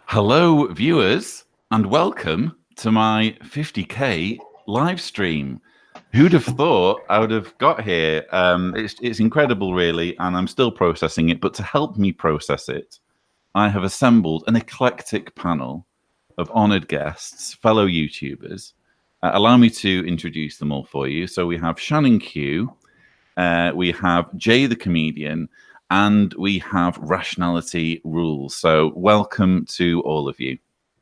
Hello, viewers, and welcome to my 50k live stream. Who'd have thought I would have got here? It's incredible, really, and I'm still processing it. But to help me process it, I have assembled an eclectic panel of honoured guests, fellow YouTubers. Allow me to introduce them all for you. So we have Shannon Q, we have Jay the comedian, and we have Rationality Rules. So welcome to all of you.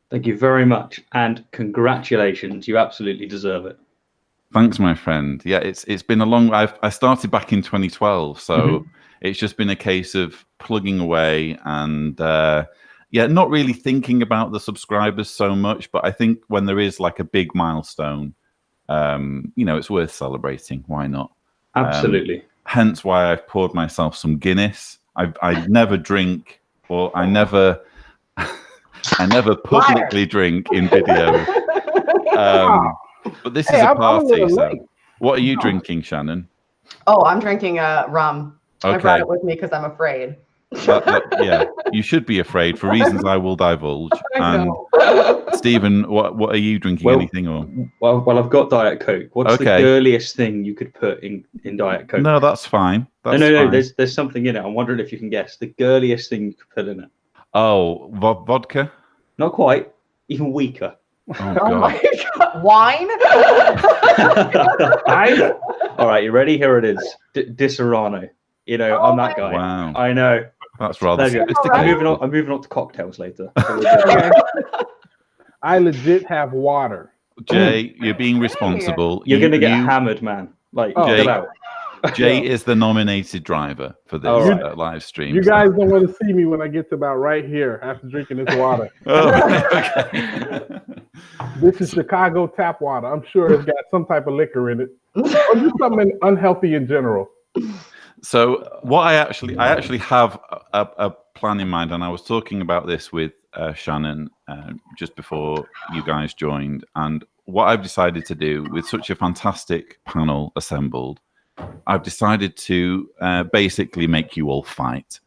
Thank you very much, and congratulations. You absolutely deserve it. Thanks, my friend. Yeah, it's been a long. I started back in 2012, so it's just been a case of plugging away and yeah, not really thinking about the subscribers so much. But I think when there is like a big milestone, you know, it's worth celebrating. Why not? Absolutely. Hence why I've poured myself some Guinness. I never drink, or I never publicly drink in video. But this is a party. So what are you drinking, Shannon? Oh, I'm drinking rum. Okay. I brought it with me because I'm afraid. Yeah, you should be afraid for reasons I will divulge. And Stephen, what are you drinking? Anything or? Well, I've got Diet Coke. What's the girliest thing you could put in Diet Coke? No, that's fine. No. There's something in it. I'm wondering if you can guess the girliest thing you could put in it. Oh, vodka? Not quite. Even weaker. Oh my God. Wine? All right, you ready? Here it is. Disaronno. You know, I'm that guy. Wow. I know. That's rather sophisticated. I'm moving on to cocktails later. I legit have water. Jay, you're being responsible. You're going to get hammered, man. Like, Jay, get out. Jay is the nominated driver for this live stream. You guys don't want to see me when I get to about right here after drinking this water. Okay. This is Chicago tap water. I'm sure it's got some type of liquor in it. Or just something unhealthy in general. So what I actually have a plan in mind, and I was talking about this with Shannon just before you guys joined, and what I've decided to do with such a fantastic panel assembled, I've decided to basically make you all fight.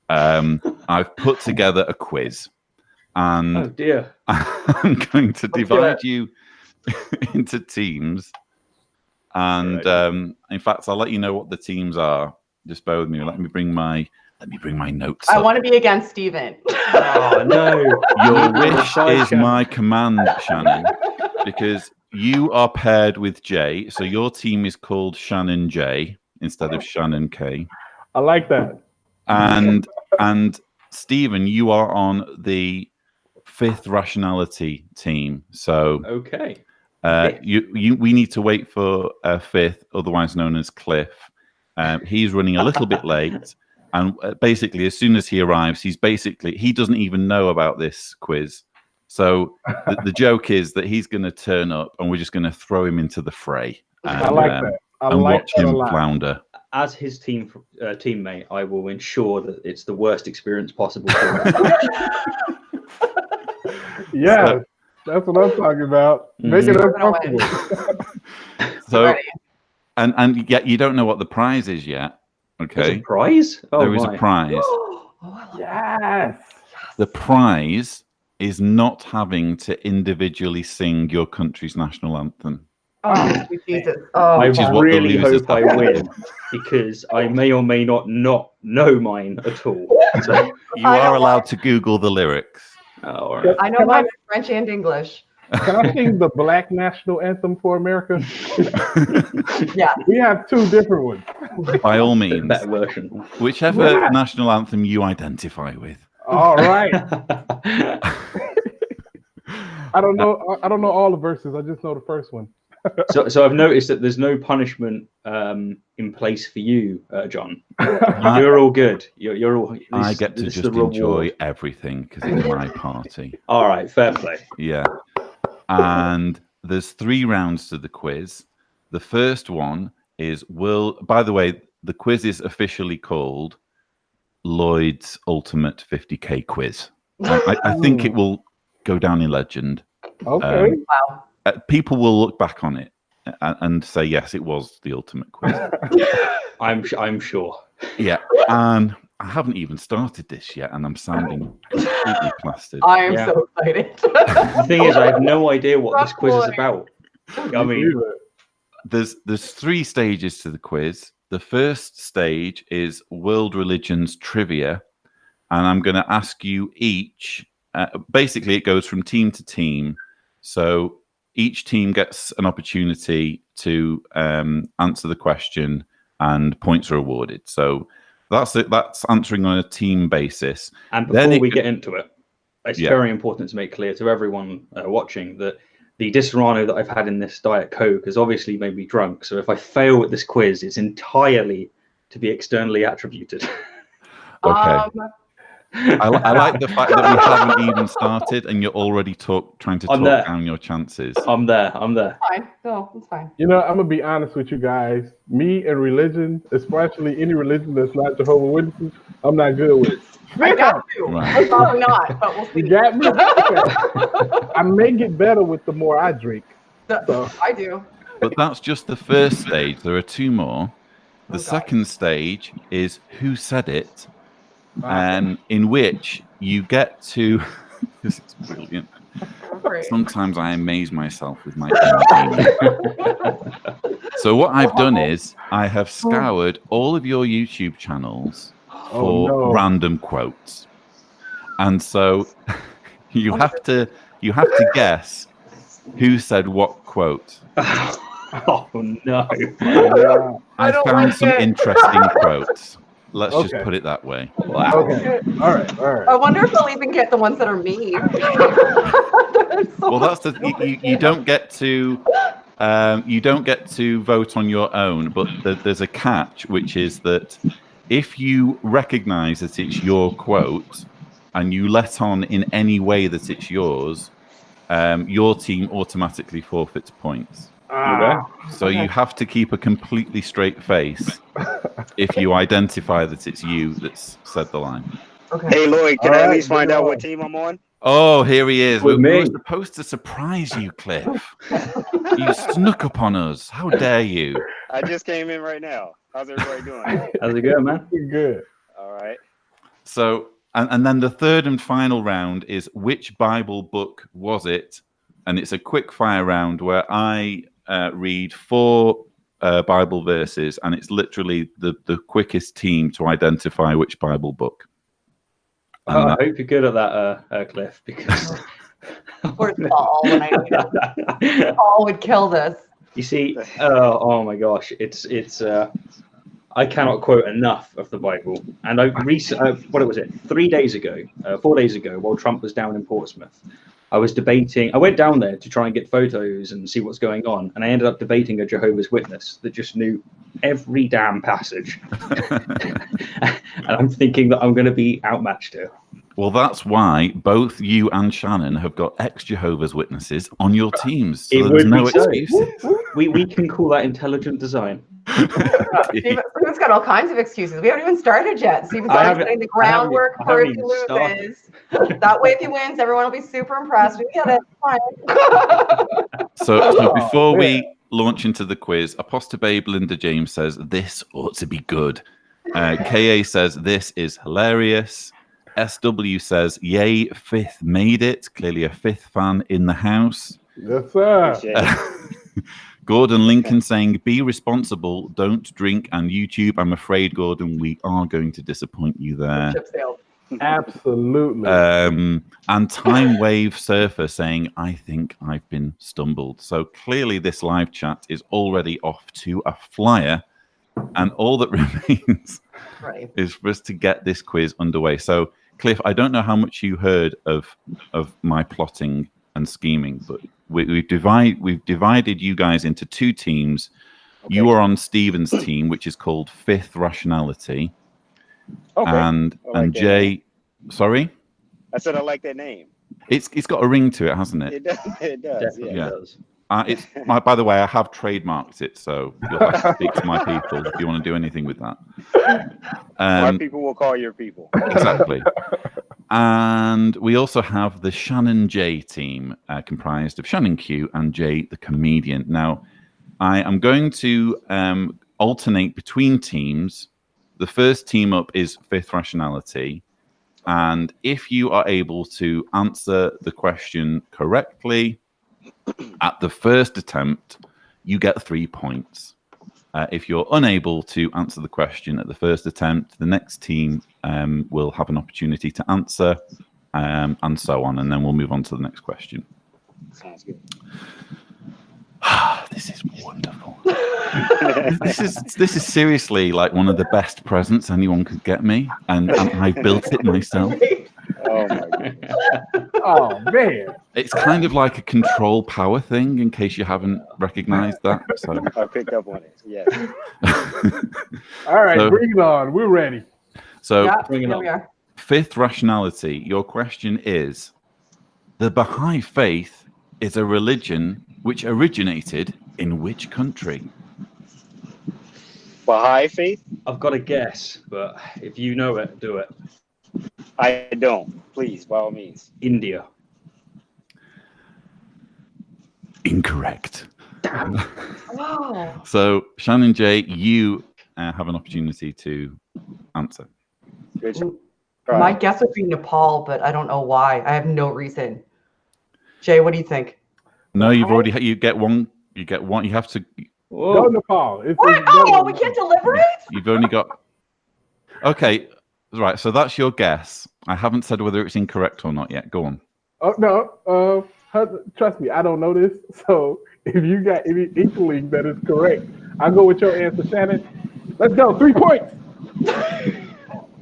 I've put together a quiz, and oh dear, I'm going to divide you into teams, and in fact, I'll let you know what the teams are. Just bear with me. Let me bring my notes. I want to be against Steven. Oh no! Your wish is my command, Shannon, because you are paired with Jay, so your team is called Shannon J instead of Shannon K. I like that. And Stephen, you are on the 5th Rationality team. So okay, we need to wait for 5th, otherwise known as Cliff. He's running a little bit late, and basically, as soon as he arrives, he doesn't even know about this quiz. So the joke is that he's going to turn up, and we're just going to throw him into the fray. And, I like that. And watch him flounder. As his teammate, I will ensure that it's the worst experience possible for him. Yeah, that's what I'm talking about. Make it uncomfortable. So. And yet you don't know what the prize is yet. Okay. There's a prize? Oh, there is a prize. Yes. The prize is not having to individually sing your country's national anthem. Oh, Jesus. Oh, I really hope I win, because I may or may not know mine at all. So you are allowed to Google the lyrics. Oh, all right. I know mine in French and English. Can I sing the Black National Anthem for America? Yeah. We have 2 different ones. By all means. Better version. Whichever national anthem you identify with. All right. I don't know all the verses. I just know the first one. So I've noticed that there's no punishment in place for you, John. You're all good. You're all. I get to just enjoy everything because it's my party. All right, fair play. Yeah. And there's 3 rounds to the quiz. The first one is by the way, the quiz is officially called Lloyd's Ultimate 50k Quiz. I think it will go down in legend. Okay. Wow. People will look back on it and say, yes, it was the ultimate quiz. I'm sure. Yeah. And I haven't even started this yet, and I'm sounding completely plastered. I am Yeah. so excited. The thing is, I have no idea what this quiz is Lloyd. about. I mean, There's 3 stages to the quiz. The first stage is world religions trivia, and I'm going to ask you each. Basically, it goes from team to team, so each team gets an opportunity to answer the question, and points are awarded. So that's it. That's answering on a team basis. and Then before we get into it, it's Yeah. very important to make clear to everyone watching that the Disaronno that I've had in this Diet Coke has obviously made me drunk. So if I fail at this quiz, it's entirely to be externally attributed. Okay. I like the fact that we haven't even started, and you're already trying to I'm talk there. down your chances. I'm there. Fine. No, it's fine. You know, I'm gonna be honest with you guys. Me and religion, especially any religion that's not Jehovah's Witnesses, I'm not good with. I got you. Right. I'm probably not, but we'll see. You got me? Okay. I may get better with the more I drink. So. I do. But that's just the first stage. There are 2 more. The God. second stage is Who Said It, in which you get to. This is brilliant. Great. Sometimes I amaze myself with my inner genius. So what I've done is I have scoured all of your YouTube channels for random quotes, and so you have to guess who said what quote. Oh no! I don't found like some it. interesting quotes. Let's just Okay. put it that way. Wow. Okay. All right. I wonder if they'll even get the ones that are me. Well, that's you don't get to vote on your own, but there's a catch, which is that if you recognize that it's your quote and you let on in any way that it's yours, your team automatically forfeits points. So you have to keep a completely straight face if you identify that it's you that's said the line. Okay. Hey Lloyd, can I at least find out go what on. team I'm on? Oh, here he is. With We were me. supposed to surprise you, Cliff. You snuck up on us. How dare you? I just came in right now. How's everybody doing? How's it going, man? Good. All right. So, and then the third and final round is which Bible book was it? And it's a quick fire round where I read 4 Bible verses, and it's literally the quickest team to identify which Bible book. I hope you're good at that, Cliff, because Where's Paul when I need him? Paul would kill this. you see, oh my gosh, it's I cannot quote enough of the Bible. And I what was it? 4 days ago, while Trump was down in Portsmouth, I was debating. I went down there to try and get photos and see what's going on, and I ended up debating a Jehovah's Witness that just knew every damn passage. And I'm thinking that I'm going to be outmatched here. Well, that's why both you and Shannon have got ex-Jehovah's Witnesses on your teams. So It there's would no be so. excuses. We can call that intelligent design. Steven's got all kinds of excuses. We haven't even started yet. Steven's I already haven't- setting the I haven't- groundwork I for if haven't he even started. loses. That way, if he wins, everyone will be super impressed. We get it. Fine. So before we launch into the quiz, Apostle Babe Linda James says, this ought to be good. KA says, this is hilarious. SW says, yay, Fifth made it. Clearly a Fifth fan in the house. Yes, sir. Appreciate it. Gordon Lincoln saying, be responsible, don't drink, and YouTube. I'm afraid, Gordon, we are going to disappoint you there. Ship sailed. Absolutely. And Time Wave Surfer saying, I think I've been stumbled. So clearly this live chat is already off to a flyer, and all that remains Right. is for us to get this quiz underway. So, Cliff, I don't know how much you heard of my plotting and scheming, but we've divided you guys into 2 teams. Okay. You are on Stephen's team, which is called Fifth Rationality. Okay. And I like that Jay, name. sorry, I said I like that name. it's got a ring to it, hasn't it? It does. It does. Definitely Yeah. does. By the way, I have trademarked it, so you'll have to speak to my people if you want to do anything with that. My people will call your people. Exactly. And we also have the Shannon J team, comprised of Shannon Q and Jay the comedian. Now, I am going to alternate between teams the first team up is Fifth Rationality. And if you are able to answer the question correctly at the first attempt, you get 3 points. If you're unable to answer the question at the first attempt, the next team will have an opportunity to answer, and so on. And then we'll move on to the next question. Sounds good. This is wonderful. This is seriously like one of the best presents anyone could get me, and I built it myself. Oh my god. Oh man. It's kind of like a control power thing, in case you haven't recognized that. So. I picked up on it. Yes. All right, So- bring it on. We're ready. So, Yeah, bring it here on. we are. Fifth Rationality, your question is, the Baha'i Faith is a religion which originated in which country? Baha'i faith? I've got a guess, but if you know it, do it. I don't. Please, by all means. India. Incorrect. Wow. So, Shannon J, you have an opportunity to answer. Good job. My guess would be Nepal, but I don't know why. I have no reason. Jay, what do you think? No, you've already you get one. You get one. You have to. Go Whoa. Nepal. What? Oh, we can't deliberate? You've only got. Okay, right. So that's your guess. I haven't said whether it's incorrect or not yet. Go on. Oh no. Trust me, I don't know this. So if you got any inkling that is correct, I'll go with your answer, Shannon. Let's go. 3 points.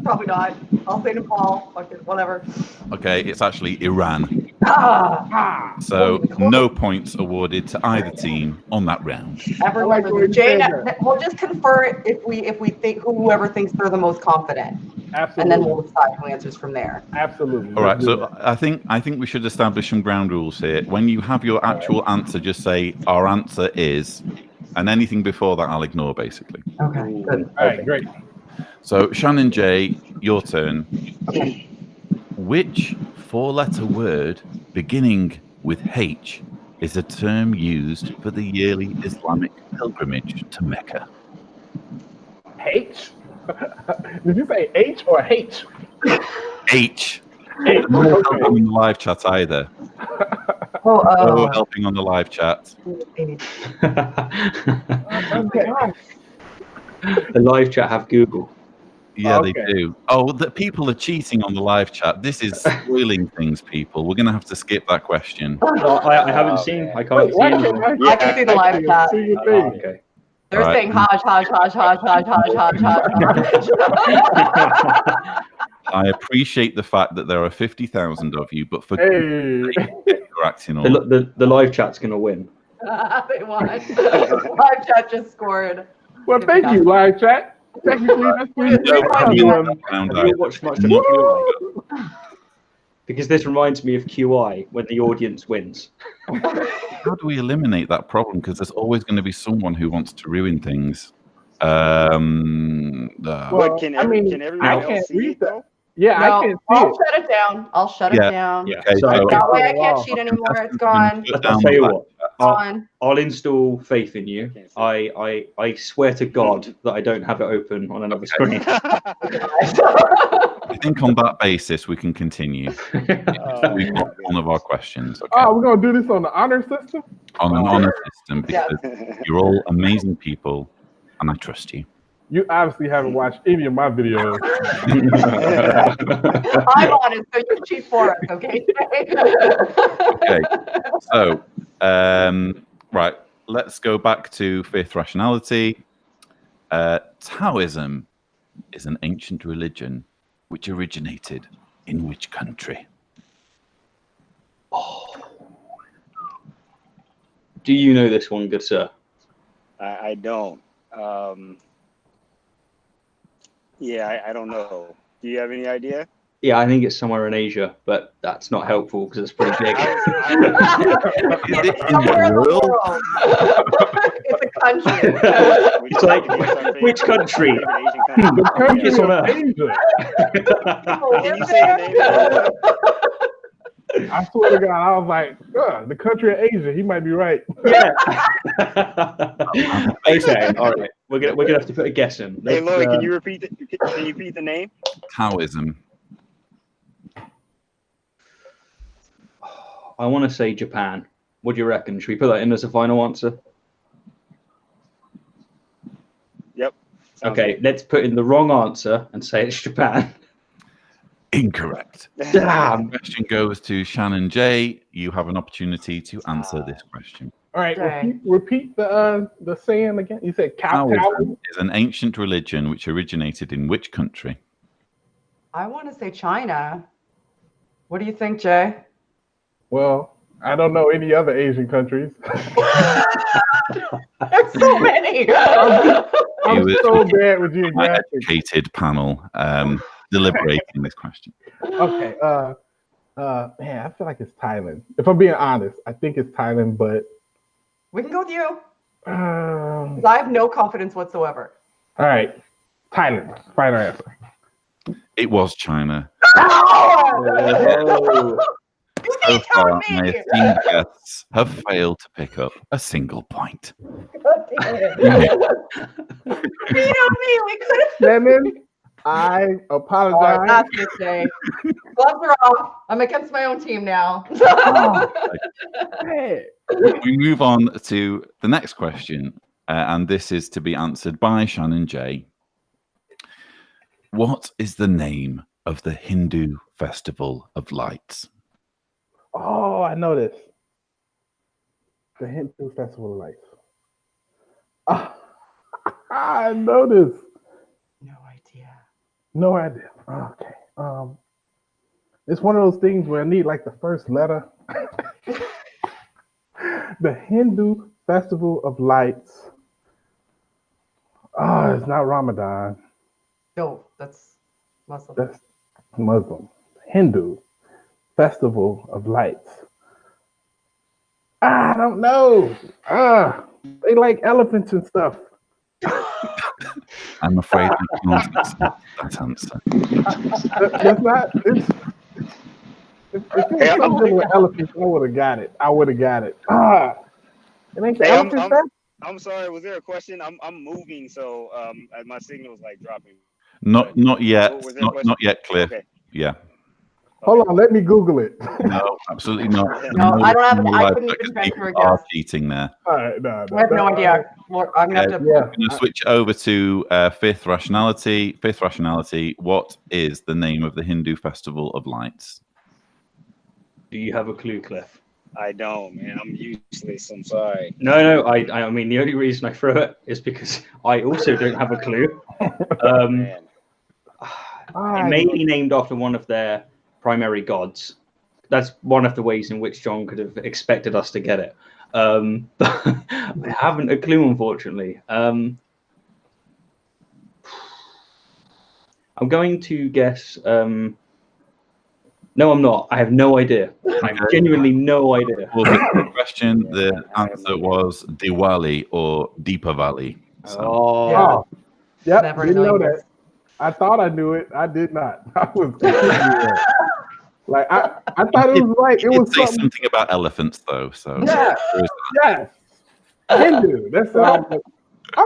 Probably not. I'll say Nepal. Fuck it, whatever. Okay, it's actually Iran. Ah, So no points awarded to either team on that round. everyone. I like what you Jay, said we'll just confer it if we think whoever thinks they're the most confident, Absolutely. and then we'll decide who answers from there. Absolutely. All right. Let's do So that. I think we should establish some ground rules here. When you have your actual answer, just say our answer is, and anything before that I'll ignore basically. Okay, good. All right, great. So Shannon J, your turn. Which four-letter word beginning with H is a term used for the yearly Islamic pilgrimage to Mecca? H? Did you say H or H? H. H. No Okay. helping in the live chat either. Oh, No helping on the live chat. maybe. Okay. The live chat have Google. Yeah, Okay. they do. Oh, the people are cheating on the live chat. This is spoiling things, people. We're going to have to skip that question. No, I haven't Oh, seen. man. I can't see Why anything. can't I can see the live chat. see the Oh, thing? okay. They're All right. saying hodge, hodge, hodge, hodge, hodge, hodge, hodge, hodge. I appreciate the fact that there are 50,000 of you, but for Hey. you're acting all. The live chat's gonna win. They won. Live chat just scored. Well, thank you, live chat. Technically, that's pretty No, good. I mean, Yeah. round Have you either. watched much of QI? Because this reminds me of QI when the audience wins. How do we eliminate that problem? Because there's always going to be someone who wants to ruin things. Well, But can, I mean, can I everyone can't else see read it that. though? Yeah, No, I can't see I'll it. shut it down. I'll shut Yeah. it down. Yeah. Okay, So so- That way I Wow. can't cheat anymore. It's gone. Put I'll down tell the you live what. chat. It's gone. I'll install faith in you. I swear to God that I don't have it open on another screen. I think on that basis we can continue. Oh, We've my got one of our questions. Okay. Oh, we're gonna do this on the honor system. On an honor system, Yeah. because you're all amazing people and I trust you. You obviously haven't watched any of my videos. I'm honest, so you cheat for us, okay? Okay. So, right, let's go back to Fifth Rationality. Taoism is an ancient religion which originated in which country? Do you know this one, good sir? I don't. Yeah, I don't know. Do you have any idea? Yeah, I think it's somewhere in Asia, but that's not helpful because it's pretty big. Is it in Somewhere in the the world? world. It's a country. It's like, which country? The country It's on of Earth. Asia. Can you say the name? I swear to God, I was like, the country of Asia. He might be right. Yeah. Okay, all right. We're gonna have to put a guess in. Hey, Let's, Lloyd, can you repeat the name? Taoism. I want to say Japan. What do you reckon? Should we put that in as a final answer? Yep. Sounds Okay, good. let's put in the wrong answer and say it's Japan. Incorrect. Damn. Question goes to Shannon J. You have an opportunity to answer this question. All right, Dang. repeat the saying again. You said Taoism is an ancient religion which originated in which country? I want to say China. What do you think, Jay? Well, I don't know any other Asian countries. There's so many. I'm was so bad with My geographics. educated panel deliberating this question. Okay, man, I feel like it's Thailand. If I'm being honest, I think it's Thailand, but We can go with you. 'Cause 'cause I have no confidence whatsoever. all right, Thailand. Final answer. It was China. Oh. You So keep telling far, my me. esteemed guests have failed to pick up a single point. God damn it. Beat on me. We could have. Shannon, I All right, apologize. that's it, Jay. Gloves are off. I'm against my own team now. Hey. We move on to the next question, and this is to be answered by Shannon J. What is the name of the Hindu Festival of Lights? Oh, I know this. The Hindu Festival of Lights. I know this. No idea. No idea. Okay. It's one of those things where I need like the first letter. The Hindu Festival of Lights. Oh, it's not Ramadan. No, that's Muslim. That's Muslim. Hindu Festival of Lights. I don't know. They like elephants and stuff. I'm afraid I can't accept that answer. That's not. If it was something with elephants, I would have got it. It ain't the Hey, elephant stuff. I'm sorry. Was there a question? I'm moving, so my signal's like dropping. Not yet. Was there a question? Not yet, Cliff. Okay. Yeah. Hold on, let me Google it. No, absolutely not. No, I don't have. I Live couldn't because even venture a people are guess. cheating there. All right, no, I have no idea. Well, I'm gonna have to. Yeah. I'm going to switch over to fifth rationality. Fifth rationality. What is the name of the Hindu Festival of Lights? Do you have a clue, Cliff? I don't, man. I'm useless. I'm sorry. No. I mean, the only reason I throw it is because I also don't have a clue. Man. It may be named after one of their primary gods. That's one of the ways in which John could have expected us to get it. But I haven't a clue, unfortunately. I'm going to guess. No, I'm not. I have no idea. I have genuinely no idea. Well, the question, the answer was Diwali or Deepavali. So, Oh, Yeah. Yep, Never didn't know knowing that. this. I thought I knew it. I did not. I was completely wrong. Like I thought it was right. It did was say something. something about elephants, though. So Yeah. there is Yes. Hindu. That's I'm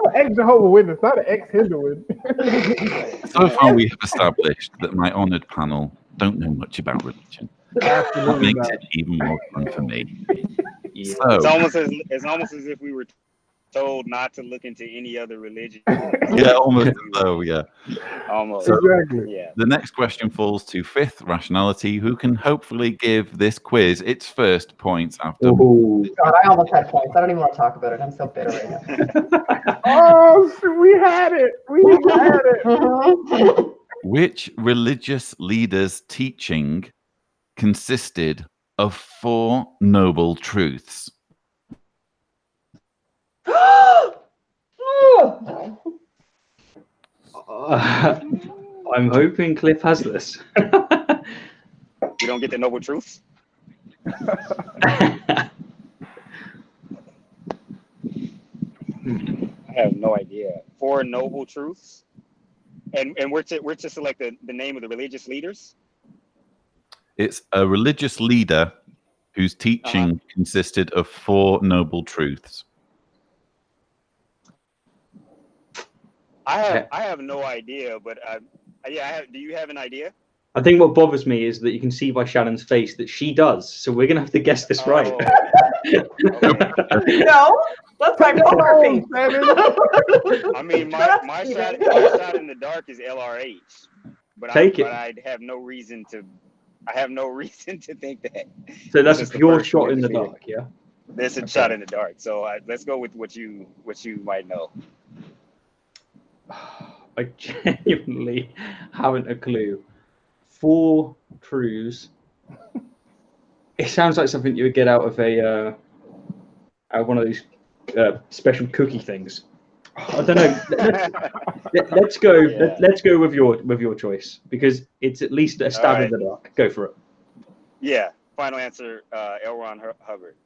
an ex-Jehovah's Witness, not an ex-Hinduist. that. So far, we have established that my honoured panel don't know much about religion. That Absolutely makes not. it even more fun for me. yeah. It's So, almost as if we were told not to look into any other religion. yeah, almost as though, yeah. Almost. So- Exactly. Yeah. The next question falls to fifth rationality, who can hopefully give this quiz its first points after. Ooh. God, I almost had points. I don't even want to talk about it. I'm so bitter right now. Oh, shit, we had it. We had it. Mhm. Which religious leader's teaching consisted of 4 noble truths? I'm hoping Cliff has this. You don't get the noble truths? I have no idea. 4 noble truths? And we're to select the name of the religious leaders? It's a religious leader whose teaching consisted of 4 noble truths. I have no idea, but do you have an idea? I think what bothers me is that you can see by Shannon's face that she does. So we're gonna have to guess this right. Okay. No, that's my poker face. I mean, Shut up, my Steven. shot in the dark is LRH, but Take it. But I have no reason to. I have no reason to think that. So that's a This is the pure first shot one in the to see it. dark, yeah. This is a shot in the dark. So let's go with what you might know. I genuinely haven't a clue. 4 truths. It sounds like something you would get out of one of these special cookie things. I don't know. Let's go. Yeah. Let's go with your choice because it's at least a stab in the dark. Go for it. Yeah. Final answer. L. Ron Hubbard.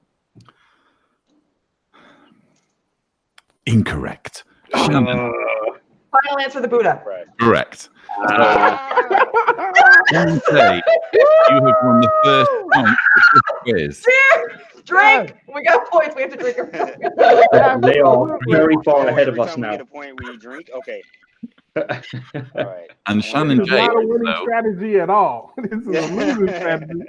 Incorrect. Shannon. Final answer, the Buddha. Right. Correct. Shannon say you have won the first point of this quiz. Drink. We got points. We have to drink. They are very far ahead of Every us time we now. get a point, we drink. Okay. All right. And This Shannon is J. not a winning also, strategy at all. This is a losing strategy.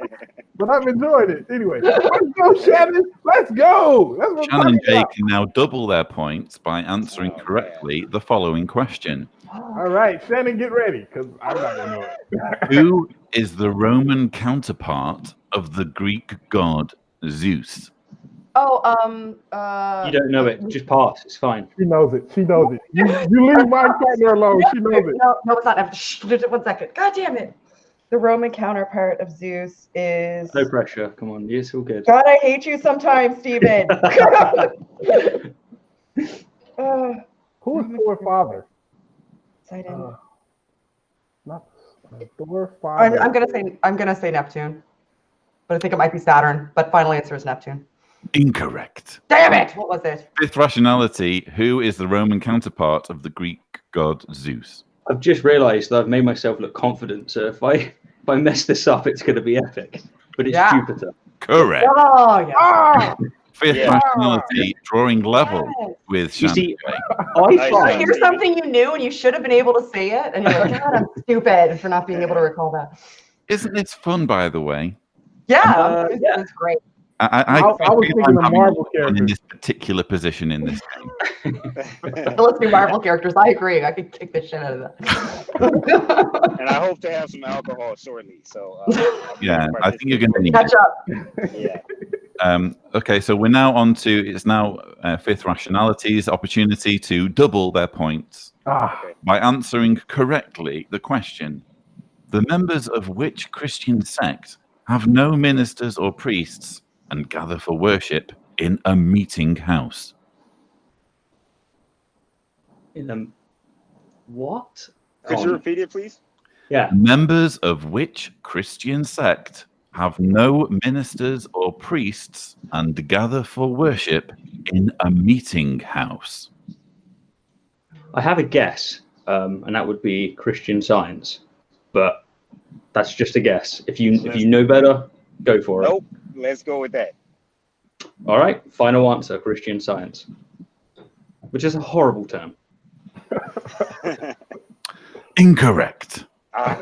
But I've enjoyed it. Anyway, let's go, Shannon. Let's go. That's what I'm Shannon talking J about. can now double their points by answering Oh, correctly the following question. All right, Shannon, get ready because I'm not going to know it. Who is the Roman counterpart of the Greek god Zeus? Oh, You don't know it. Just pass. It's fine. She knows it. She knows it. You leave my partner alone. She knows it. No, it's not. Shh, 1 second. God damn it. The Roman counterpart of Zeus is. No pressure. Come on. It's all good. God, I hate you sometimes, Steven. Who is Thor's father? Poseidon. Not Thor's father. I'm gonna say Neptune, but I think it might be Saturn. But final answer is Neptune. Incorrect. Damn it! What was it? Fifth rationality. Who is the Roman counterpart of the Greek god Zeus? I've just realised that I've made myself look confident. So if I mess this up, it's going to be epic. But it's Yeah. Jupiter. Correct. Oh yeah. Ah! Fifth Yeah. rationality. Drawing level Yes. with You Shannon see, J. I Nice. find Here's something you knew, and you should have been able to say it, and you're like, God, I'm stupid for not being able to recall that. Isn't this fun, by the way? Yeah, yeah. it's great. I was feel thinking I'm of having Marvel fun in characters. this particular position in this game. So let's do Marvel characters. I agree. I could kick the shit out of that. And I hope to have some alcohol shortly. So Yeah, I think you're going to need Catch it. up. Yeah. Okay, so we're now on to, it's now fifth rationality's opportunity to double their points Ah, by answering correctly the question. The members of which Christian sect have no ministers or priests and gather for worship in a meeting house? in them. What? Could you repeat it, please? Yeah. Members of which Christian sect have no ministers or priests and gather for worship in a meeting house? I have a guess, and that would be Christian Science, but that's just a guess. If you know better, go for it. Nope. Let's go with that. All right. Final answer: Christian Science, which is a horrible term. Incorrect. Ah,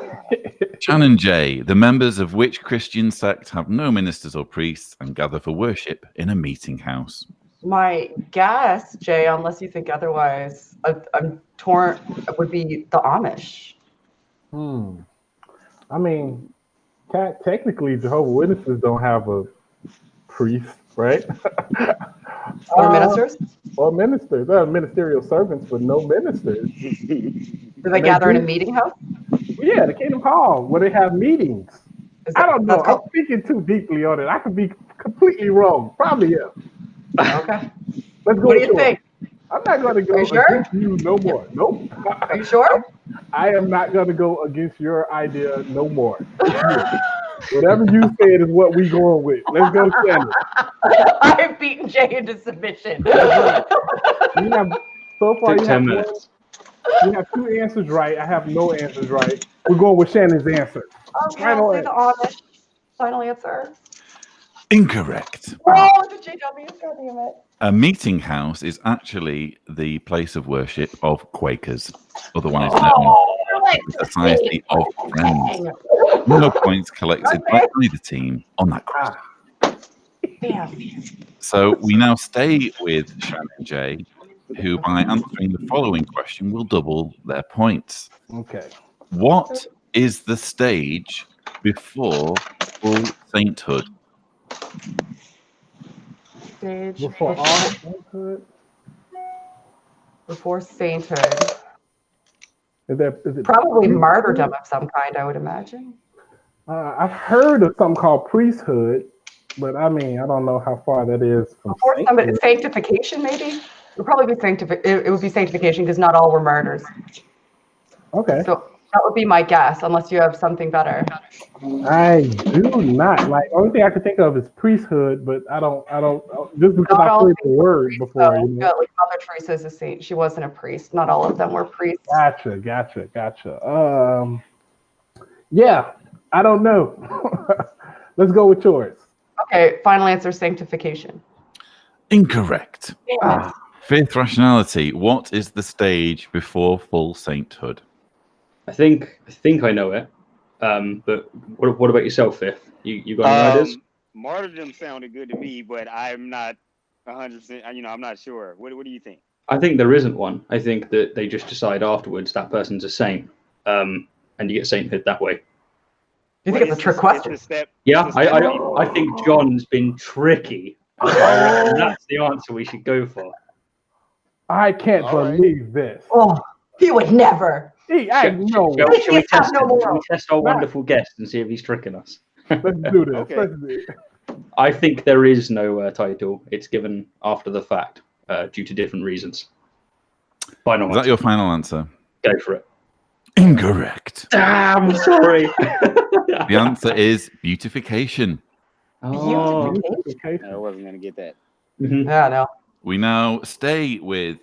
Shannon J. The members of which Christian sect have no ministers or priests and gather for worship in a meeting house? My guess, Jay, unless you think otherwise, I'm torn, would be the Amish. I mean, technically, Jehovah's Witnesses don't have a priest, right? Or ministers? Or ministers. They have ministerial servants, but no ministers. Do they gather in a meeting house? Yeah, the Kingdom Hall, where they have meetings. I don't know. That's I'm cool. thinking too deeply on it. I could be completely wrong. Probably, yeah. Okay. Let's go. What do with you yours. think? I'm not going to go Are you sure? against you no more. Nope. Are you sure? I am not going to go against your idea no more. Whatever you said is what we going with. Let's go, Shannon. I've beaten Jay into submission. You have, so far, Took you 10 have, minutes. you have 2 answers right. I have no answers right. We're going with Shannon's answer. Okay, Final I'll say the Amish. Final answer. Incorrect. Oh, the JW, God damn it. A meeting house is actually the place of worship of Quakers, otherwise known as the Society of Friends. No points collected by either team on that question. Damn. So we now stay with Shannon J, who by answering the following question will double their points. Okay. What is the stage before full sainthood? Stage Before all sainthood? before sainthood. Is it Probably martyrdom of some kind, I would imagine. I've heard of something called priesthood, but I mean, I don't know how far that is from Before somebody, sainthood. sanctification, maybe? It would probably be it would be sanctification because not all were martyrs. Okay. So that would be my guess, unless you have something better. I do not. Like, only thing I can think of is priesthood, but I don't, just because Not I all heard the word priests, before, though. you know. Yeah, like Mother Teresa's a saint. She wasn't a priest. Not all of them were priests. Gotcha. Yeah, I don't know. Let's go with yours. Okay, final answer, sanctification. Incorrect. Damn it. Fifth rationality. What is the stage before full sainthood? I think I know it. But what about yourself, Fifth? You got any ideas? Martyrdom sounded good to me, but I'm not 100%. I'm not sure. What do you think? I think there isn't one. I think that they just decide afterwards that person's a saint, and you get sainthood that way. You think it's a trick question? Yeah, I think John's been tricky. And that's the answer we should go for. I can't believe this. Oh, he would never. I know. Shall we test our wonderful guest and see if he's tricking us? Let's do this. Okay. Let's do it. I think there is no title. It's given after the fact due to different reasons. Final Is that your final answer? Go for it. Incorrect. Damn, sorry. The answer is beautification. Oh, I wasn't going to get that. Yeah, no. We now stay with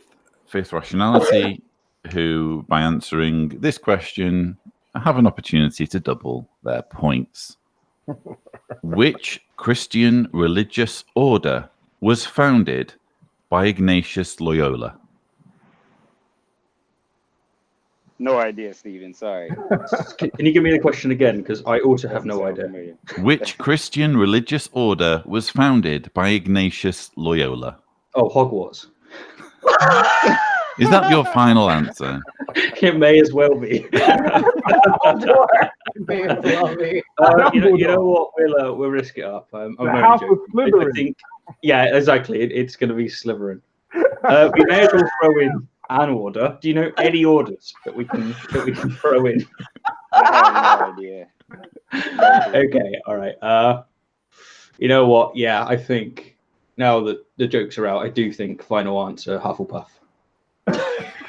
fifth rationality, who, by answering this question, have an opportunity to double their points. Which Christian religious order was founded by Ignatius Loyola? No idea, Stephen. Sorry. Can you give me the question again? Because I also have no idea. Familiar. Which Christian religious order was founded by Ignatius Loyola? Oh, Hogwarts. Is that your final answer? It may as well be. You know what? We'll risk it up. I'm The only house was joking. I Slytherin. think, yeah, exactly. It's going to be Slytherin. We may as well throw in an order. Do you know any orders that we can throw in? I have no idea. Okay, all right. You know what? Yeah, I think now that the jokes are out, I do think final answer Hufflepuff.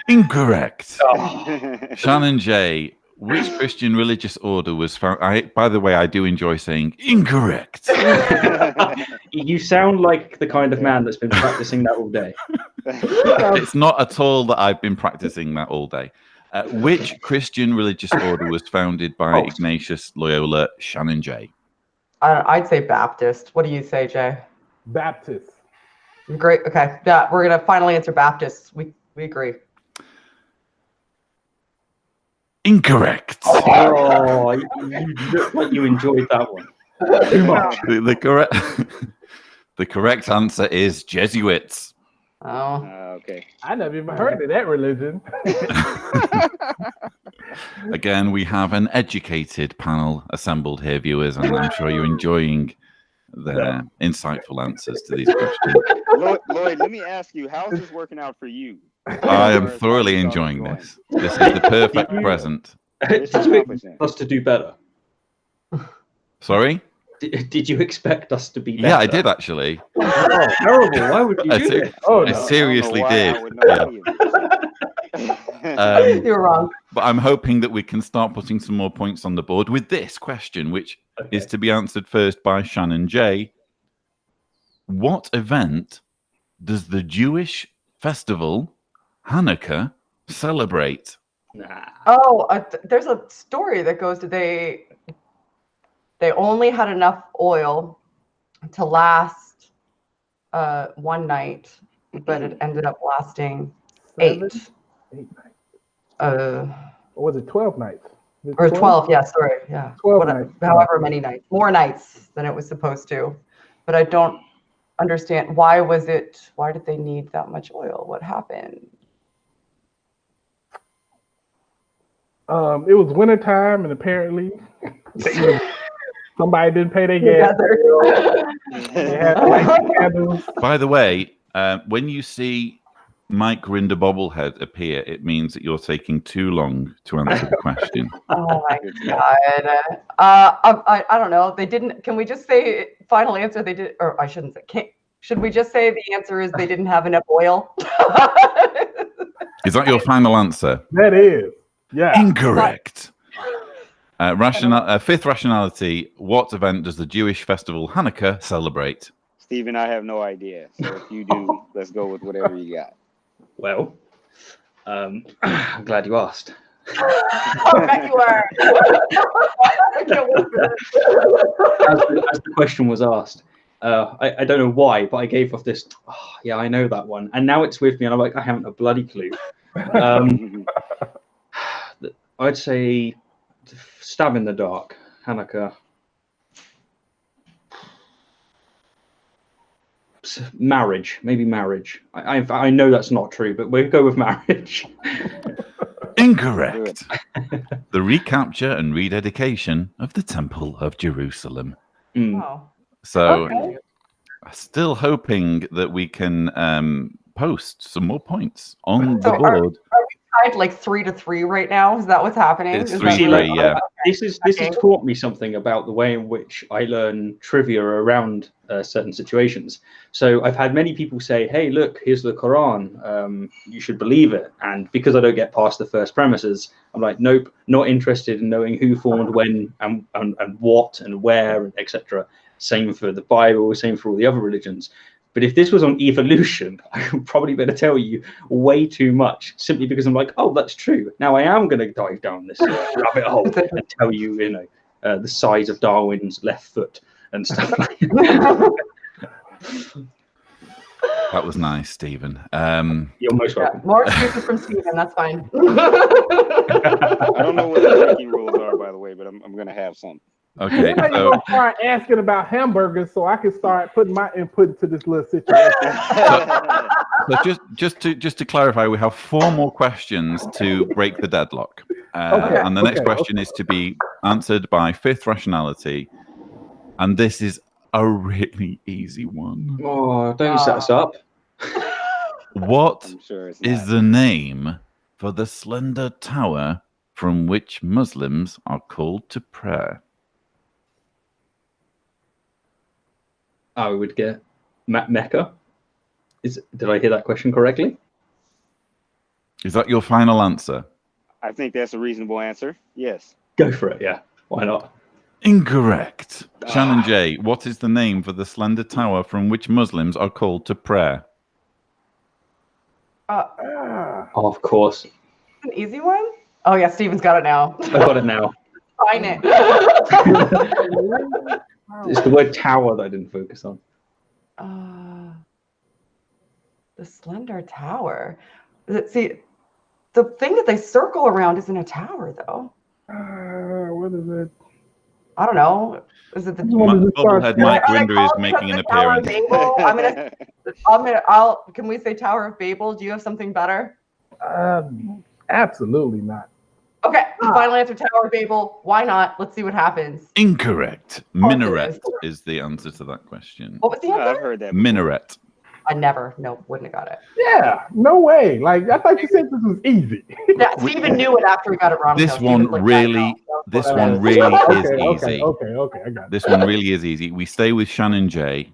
Incorrect. Oh. Shannon J, which Christian religious order was found? By the way, I do enjoy saying incorrect. You sound like the kind of man that's been practicing that all day. It's not at all that I've been practicing that all day. Which Christian religious order was founded by Ignatius Loyola? Shannon J. I'd say Baptist. What do you say, Jay? Baptist. Great. Okay. Yeah, we're gonna finally answer Baptist. We agree. Incorrect. Oh, you look like you enjoyed that one. The correct answer is Jesuits. Oh. Okay. I never even heard of that religion. Again, we have an educated panel assembled here, viewers, and I'm sure you're enjoying their insightful answers to these questions. Lloyd, let me ask you, how's this working out for you? I am thoroughly enjoying this. This is the perfect present. Did you expect us to do better? Sorry? Did you expect us to be better? Yeah, I did actually. Oh, terrible. Why would you do that? Oh, I no. seriously did. You were wrong. But I'm hoping that we can start putting some more points on the board with this question, which is to be answered first by Shannon J. What event does the Jewish festival Hanukkah celebrate? Nah. Oh, there's a story that goes to they only had enough oil to last one night, but it ended up lasting 8. 8 nights. Or Or was it 12 nights? 12, yeah, sorry. Yeah. 12 nights. However many nights. More nights than it was supposed to. But I don't understand why did they need that much oil? What happened? It was wintertime, and apparently somebody didn't pay their gas. They had to light the candles. By the way, when you see Mike Rinder bobblehead appear, it means that you're taking too long to answer the question. Oh my god. I don't know. They didn't. Can we just say final answer? They did, or I shouldn't say. Should we just say the answer is they didn't have enough oil? Is that your final answer? That is, yeah. Incorrect. Fifth rationality. What event does the Jewish festival Hanukkah celebrate? Stephen, I have no idea. So if you do, let's go with whatever you got. Well, I'm glad you asked. I bet you are. I can't wait for this. As the question was asked, I don't know why, but I gave off this, yeah, I know that one. And now it's with me, and I'm like, I haven't a bloody clue. I'd say stab in the dark, Hanukkah. Marriage, maybe marriage. I know that's not true, but we'll go with marriage. Incorrect. The recapture and rededication of the Temple of Jerusalem. Oh. So, Okay. still hoping that we can post some more points on the So board. Are we tied like 3-3 right now? Is that what's happening? It's Is 3-3, that yeah. This has taught me something about the way in which I learn trivia around certain situations. So I've had many people say, hey, look, here's the Quran. You should believe it. And because I don't get past the first premises, I'm like, nope, not interested in knowing who formed when and what and where, and etc. Same for the Bible, same for all the other religions. But if this was on evolution, I would probably better tell you way too much, simply because I'm like, oh, that's true. Now I am going to dive down this rabbit hole and tell you, the size of Darwin's left foot and stuff like that. That was nice, Stephen. You're most welcome. More excuses from Stephen. That's fine. I don't know what the ranking rules are, by the way, but I'm going to have some. Okay, When are you so gonna start asking about hamburgers so I can start putting my input into this little situation? just to clarify, we have 4 more questions to break the deadlock. And the next question is to be answered by fifth rationality. And this is a really easy one. Oh, don't set us up. What I'm sure it's is not. the name for the slender tower from which Muslims are called to prayer? I would get Mecca. Did I hear that question correctly? Is that your final answer? I think that's a reasonable answer. Yes. Go for it, yeah. Why not? Incorrect. Shannon J., what is the name for the slender tower from which Muslims are called to prayer? Of course. An easy one? Oh yeah, Steven's got it now. I got it now. Find it. It's the word tower that I didn't focus on. The slender tower. See, the thing that they circle around isn't a tower, though. What is it? I don't know. Is it the Bubblehead Mike Are they Rinder is called making the an Tower of appearance. Babel? Can we say Tower of Babel? Do you have something better? Absolutely not. Okay, final answer, Tower of Babel. Why not? Let's see what happens. Incorrect. Minaret is the answer to that question. What was the I've answer? heard that before. Minaret. I wouldn't have got it. Yeah, no way. Like, I thought you said this was easy. Yeah, Steven knew it after we got it wrong. This though. one Steven's like, really, "That's this what it one is." really is Okay, easy. I got it. This one really is easy. We stay with Shannon J.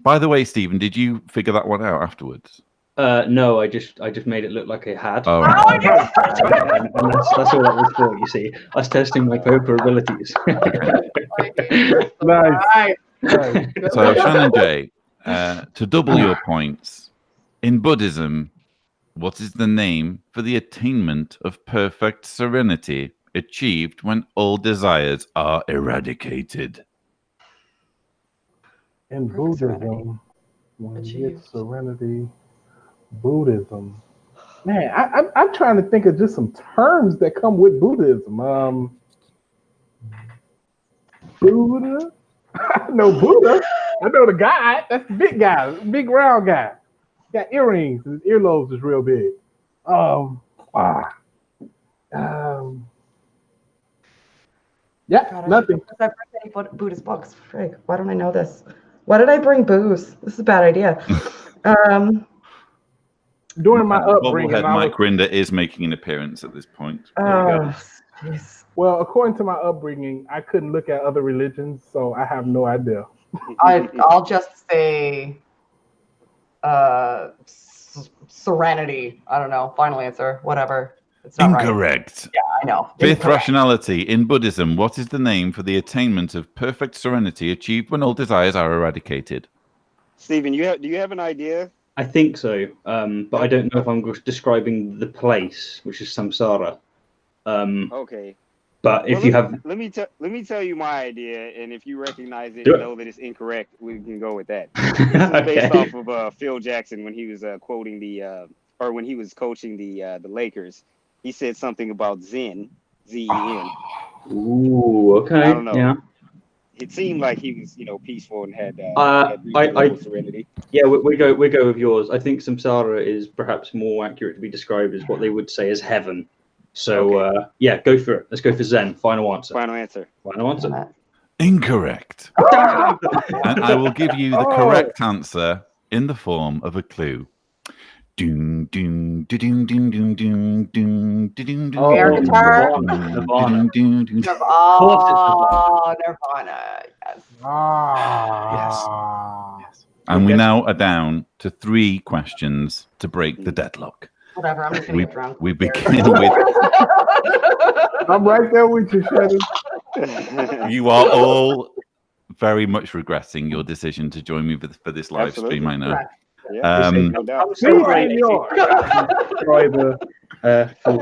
By the way, Stephen, did you figure that one out afterwards? No, I just made it look like I had. Oh, Oh, right. And that's all that was for, you see. I was testing my poker abilities. Nice. Nice. So, Shannon J., to double your points, in Buddhism, what is the name for the attainment of perfect serenity achieved when all desires are eradicated? In Perfect Buddhism, when you get Achieved. serenity, Buddhism. Man, I'm trying to think of just some terms that come with Buddhism. Buddha. I know Buddha. I know the guy. That's the big guy, big round guy. Got earrings. His earlobes is real big. Yeah, God, nothing. I bring any Buddhist books? Frig, why don't I know this? Why did I bring booze? This is a bad idea. During my upbringing, Bobblehead Mike Rinder is making an appearance at this point. Jeez. Well, according to my upbringing, I couldn't look at other religions, so I have no idea. I'll just say serenity. I don't know. Final answer. Whatever. It's not right. Incorrect. Yeah, I know. Fifth Incorrect. rationality. In Buddhism, what is the name for the attainment of perfect serenity achieved when all desires are eradicated? Stephen, do you have an idea? I think so, but I don't know if I'm describing the place, which is samsara. Okay. But if Well, you have, let me tell you my idea, and if you recognize it Do and it. know that it's incorrect, we can go with that. This is based off of Phil Jackson when he was quoting or when he was coaching the Lakers. He said something about Zen, Z-E-N. Ooh, okay, I don't know. yeah. It seemed like he was, peaceful and had serenity. Yeah, we go with yours. I think samsara is perhaps more accurate to be described as what they would say as heaven. So Okay. yeah, go for it. Let's go for Zen. Final answer. Final answer. Final answer. Incorrect. And I will give you the correct answer in the form of a clue. Doom, doom, doom, doom, doom, doom, doom, doom, doom, Air doom, guitar. Nirvana. doom, doom, doom. Nirvana. Yes. Yes. And we now are down to 3 questions to break the deadlock. Whatever. I'm just gonna get drunk. We begin with. I'm right there with you, Shannon. You are all very much regretting your decision to join me for this live stream. I know. Yeah, no doubt. Celebrate subscriber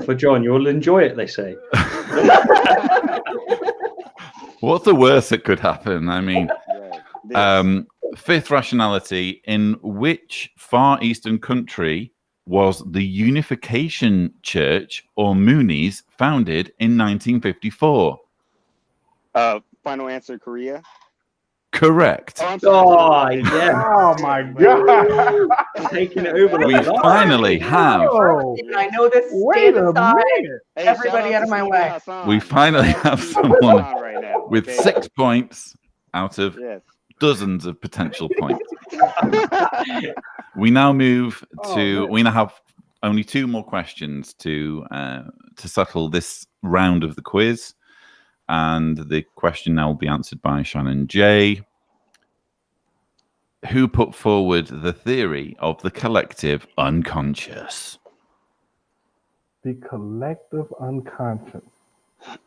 for John. You'll enjoy it, they say. What's the worst that could happen? I mean, Right. fifth rationality. In which Far Eastern country was the Unification Church, or Moonies, founded in 1954? Final answer, Korea. Correct. Oh, I'm sorry. Yeah. Oh my God. Taking it over. We finally have. I know this. Wait Stand a aside. minute. Hey, Everybody shout out of my to way. Stephen Hassan. We finally Shout out have to Stephen someone Hassan right now, with okay? 6 points out of Yes. dozens of potential points. We now move to. We now have only 2 more questions to settle this round of the quiz, and the question now will be answered by Shannon J. Who put forward the theory of the collective unconscious? The collective unconscious.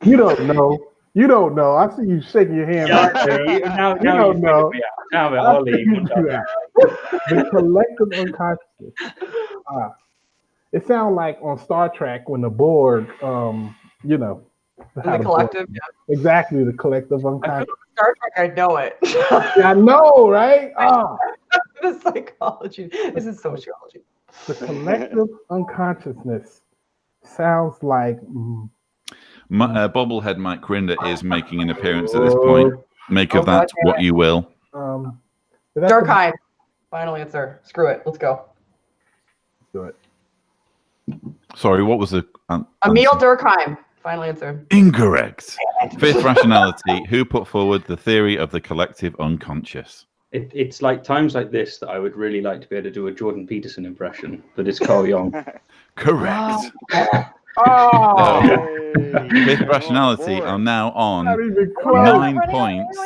You don't know. You don't know. I see you shaking your hand. Now You don't know. Now I I'll see leave. you do that. The collective unconsciousness. It sounds like on Star Trek when the Borg, you know. The collective. Exactly, the collective unconscious. Star Trek. I know it. I know, right? The psychology. This is sociology. The collective unconsciousness sounds like. Bobblehead Mike Rinder is making an appearance at this point. Make of that what you will. Durkheim. Final answer. Screw it. Let's go. Do it. Sorry, what was the Emil Durkheim. Final answer. Incorrect. Fifth rationality. Who put forward the theory of the collective unconscious? It's like times like this that I would really like to be able to do a Jordan Peterson impression, but it's Carl Jung. Correct. Fifth rationality are now on 9 points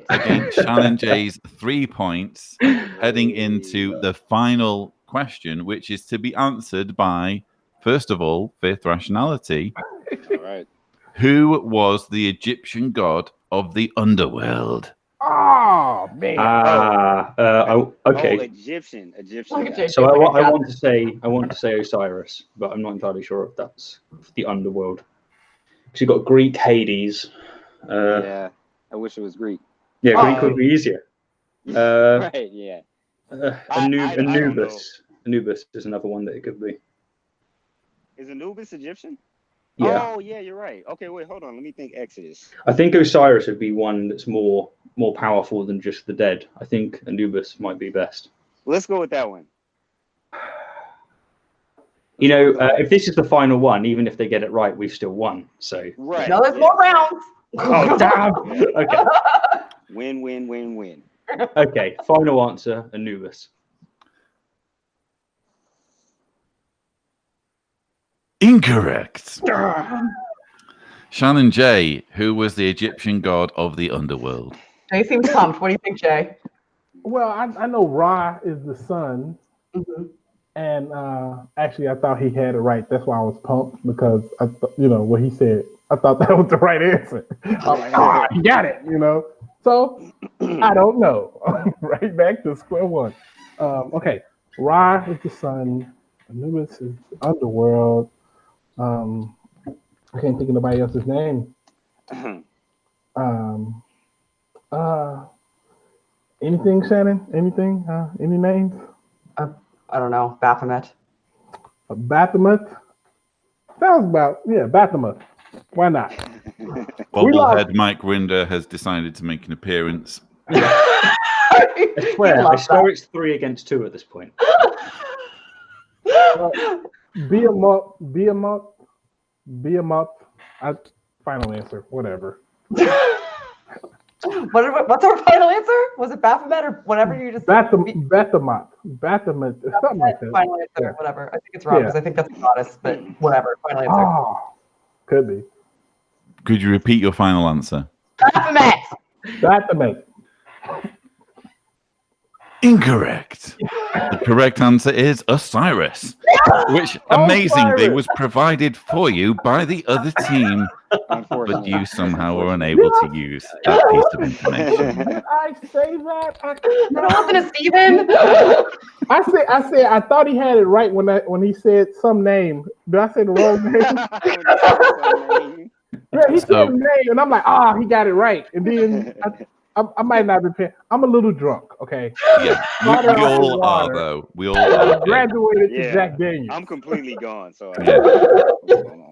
against Shannon J's 3 points, heading into the final question, which is to be answered by, first of all, fifth rationality. All right. Who was the Egyptian god of the underworld? Oh man. Okay. Oh, Egyptian. So I want to say Osiris, but I'm not entirely sure if that's the underworld. Because you've got Greek Hades. Yeah, I wish it was Greek. Yeah, Greek would be easier. Right, yeah. I don't know. Anubis. Anubis is another one that it could be. Is Anubis Egyptian? Yeah. Oh, yeah, you're right. Okay, wait, hold on. Let me think Exodus. I think Osiris would be one that's more powerful than just the dead. I think Anubis might be best. Let's go with that one. You know, if this is the final one, even if they get it right, we've still won. So Right. No, there's more rounds. Oh damn! Okay. Win. Okay. Final answer: Anubis. Incorrect. Shannon J, who was the Egyptian god of the underworld? Jay seems pumped. What do you think, Jay? Well, I know Ra is the sun, and actually, I thought he had it right. That's why I was pumped because what he said. I thought that was the right answer. I was like, he got it. So I don't know. Right back to square one. Okay, Ra is the sun. Anubis is the underworld. I can't think of nobody else's name. Anything, Shannon? Anything? Any names? I don't know. Baphomet. Baphomet? Sounds about, Baphomet. Why not? Bobblehead Mike Rinder has decided to make an appearance. I swear it's 3 against 2 at this point. Behemoth. Final answer. Whatever. What's our final answer? Was it Baphomet or whatever you just said? Baphomet, something like that. Final answer, whatever. I think it's wrong because I think that's a goddess, but whatever. Final answer. Oh, could be. Could you repeat your final answer? Baphomet. Incorrect. The correct answer is Osiris, which amazingly was provided for you by the other team, but you somehow were unable to use that piece of information. Did I say that? You don't listen to Steven? I said I thought he had it right when he said some name. Did I say the wrong name? Yeah, he said the name, and I'm like, he got it right. And then I might not be paying. I'm a little drunk, okay? Yeah, we all are, though. We all are. Graduated to Jack Daniels. I'm completely gone. So,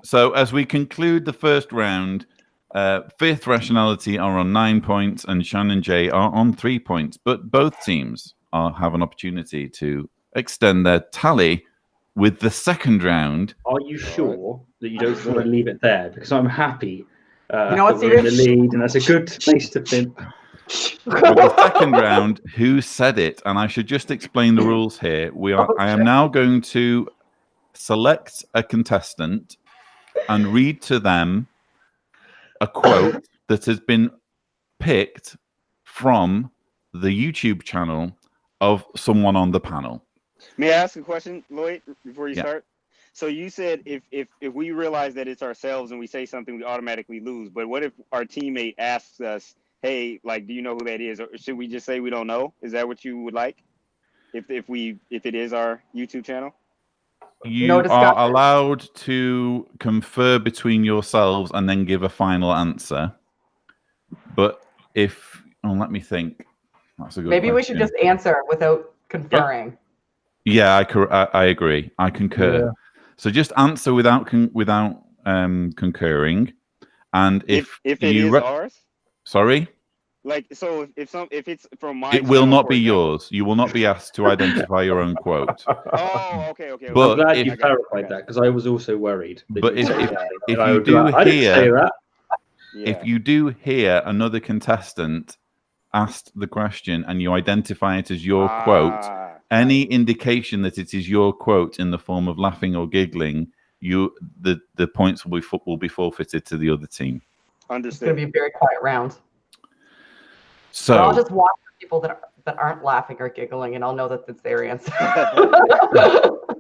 So as we conclude the first round, Fifth Rationality are on 9 points, and Shannon J are on 3 points. But both teams have an opportunity to extend their tally with the second round. Are you sure that you don't want to leave it there? Because I'm happy. You know what, we're in the lead, and that's a good place to finish. For the second round, who said it? And I should just explain the rules here. I am now going to select a contestant and read to them a quote that has been picked from the YouTube channel of someone on the panel. May I ask a question, Lloyd, before you start? So you said if we realize that it's ourselves and we say something, we automatically lose. But what if our teammate asks us, "Hey, like, do you know who that is?" Or should we just say we don't know? Is that what you would like? If it is our YouTube channel? You are allowed to confer between yourselves and then give a final answer. But let me think. That's a good Maybe question. we should just answer without conferring. Yeah, I agree. I concur. Yeah. So just answer without concurring, and if it is ours, sorry. Like, so if it's from my, it will not be yours. You will not be asked to identify your own quote. Oh, okay. But I'm glad you clarified that because I was also worried. But if you do hear, if you do hear another contestant asked the question and you identify it as your quote, any indication that it is your quote in the form of laughing or giggling, the points will be forfeited to the other team. Understood. It's going to be a very quiet round. So I'll just watch people that aren't laughing or giggling, and I'll know that it's their answer.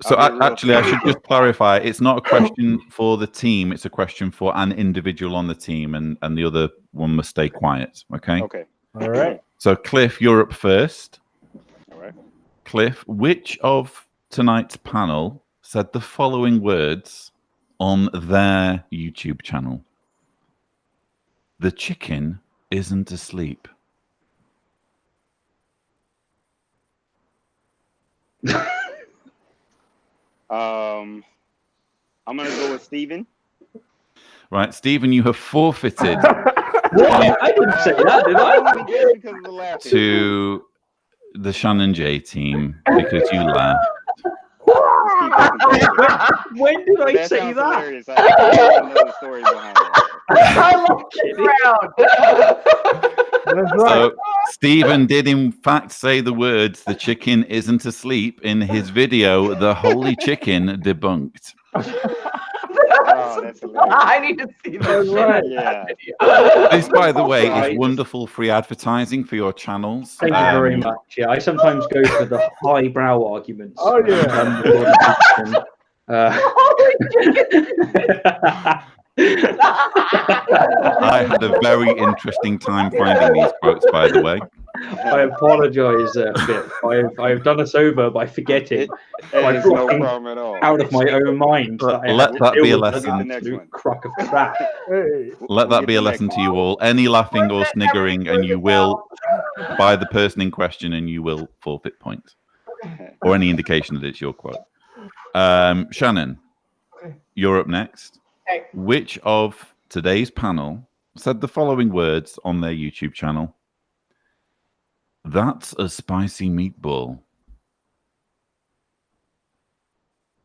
So actually, I should just clarify: it's not a question for the team; it's a question for an individual on the team, and the other one must stay quiet. Okay. Okay. All right. So Cliff, you're up first. All right. Cliff, which of tonight's panel said the following words on their YouTube channel? The chicken isn't asleep. I'm gonna go with Steven. Right, Stephen, you have forfeited I didn't say that, did I I? only guessed because of the laughing. to the Shannon J team because you laughed. Just keep talking about it. When did I say sounds that? hilarious. I don't know the story behind that. I love the crowd. That's right. So Stephen did in fact say the words "the chicken isn't asleep" in his video. The Holy Chicken debunked. Oh, that's hilarious. I need to see That's this. right. Yeah. This, by the way, Right. is wonderful free advertising for your channels. Thank you very much. Yeah, I sometimes go for the highbrow arguments. Oh, yeah. I had a very interesting time finding these quotes, by the way. I apologise a bit. I've done us over by forgetting by It's no dropping problem at all. out of my own mind. Let I had to that deal be a with lesson. an Next absolute one. crock of crap. Hey. Let We'll that be get a the lesson next to you all. Any laughing or sniggering, and you will, by the person in question, and you will forfeit points. Or any indication that it's your quote. Shannon, you're up next. Okay. Which of today's panel said the following words on their YouTube channel? That's a spicy meatball.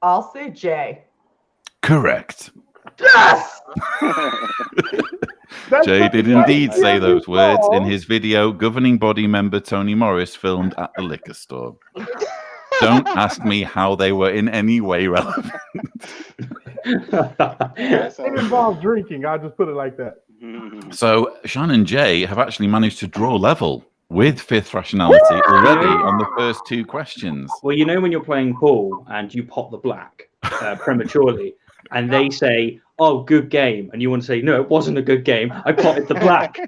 I'll say Jay. Correct. Yes! That's Jay right. did indeed Yeah, say those words in meatball. his video governing body member Tony Morris filmed at the liquor store. Don't ask me how they were in any way relevant. It involves drinking. I'll just put it like that. So Sean and Jay have actually managed to draw level with fifth rationality already on the first two questions. Well, you know when you're playing pool and you pop the black prematurely, and they say, "Oh, good game," and you want to say, "No, it wasn't a good game. I potted the black."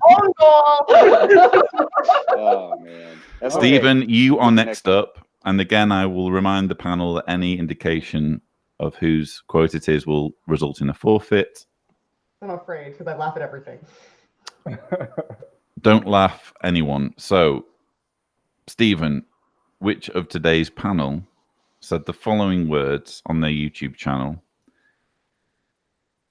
On goal! Oh man. That's okay. Stephen, you are What's next up. And again, I will remind the panel that any indication of whose quote it is will result in a forfeit. I'm afraid because I laugh at everything. Don't laugh, anyone. So, Stephen, which of today's panel said the following words on their YouTube channel?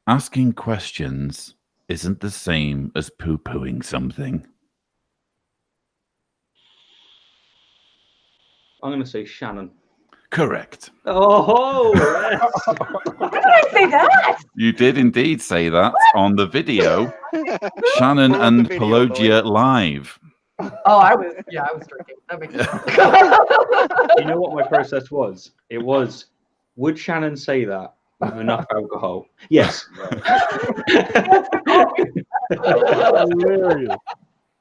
Asking questions isn't the same as poo-pooing something. I'm going to say Shannon. Correct. Oh, yes. Why did I say that? You did indeed say that on the video. Shannon Pull up and the video, Pelagia Lloyd. live. Oh, I was drinking. That makes sense. You know what my process was? It was, would Shannon say that with enough alcohol? Yes. Hilarious.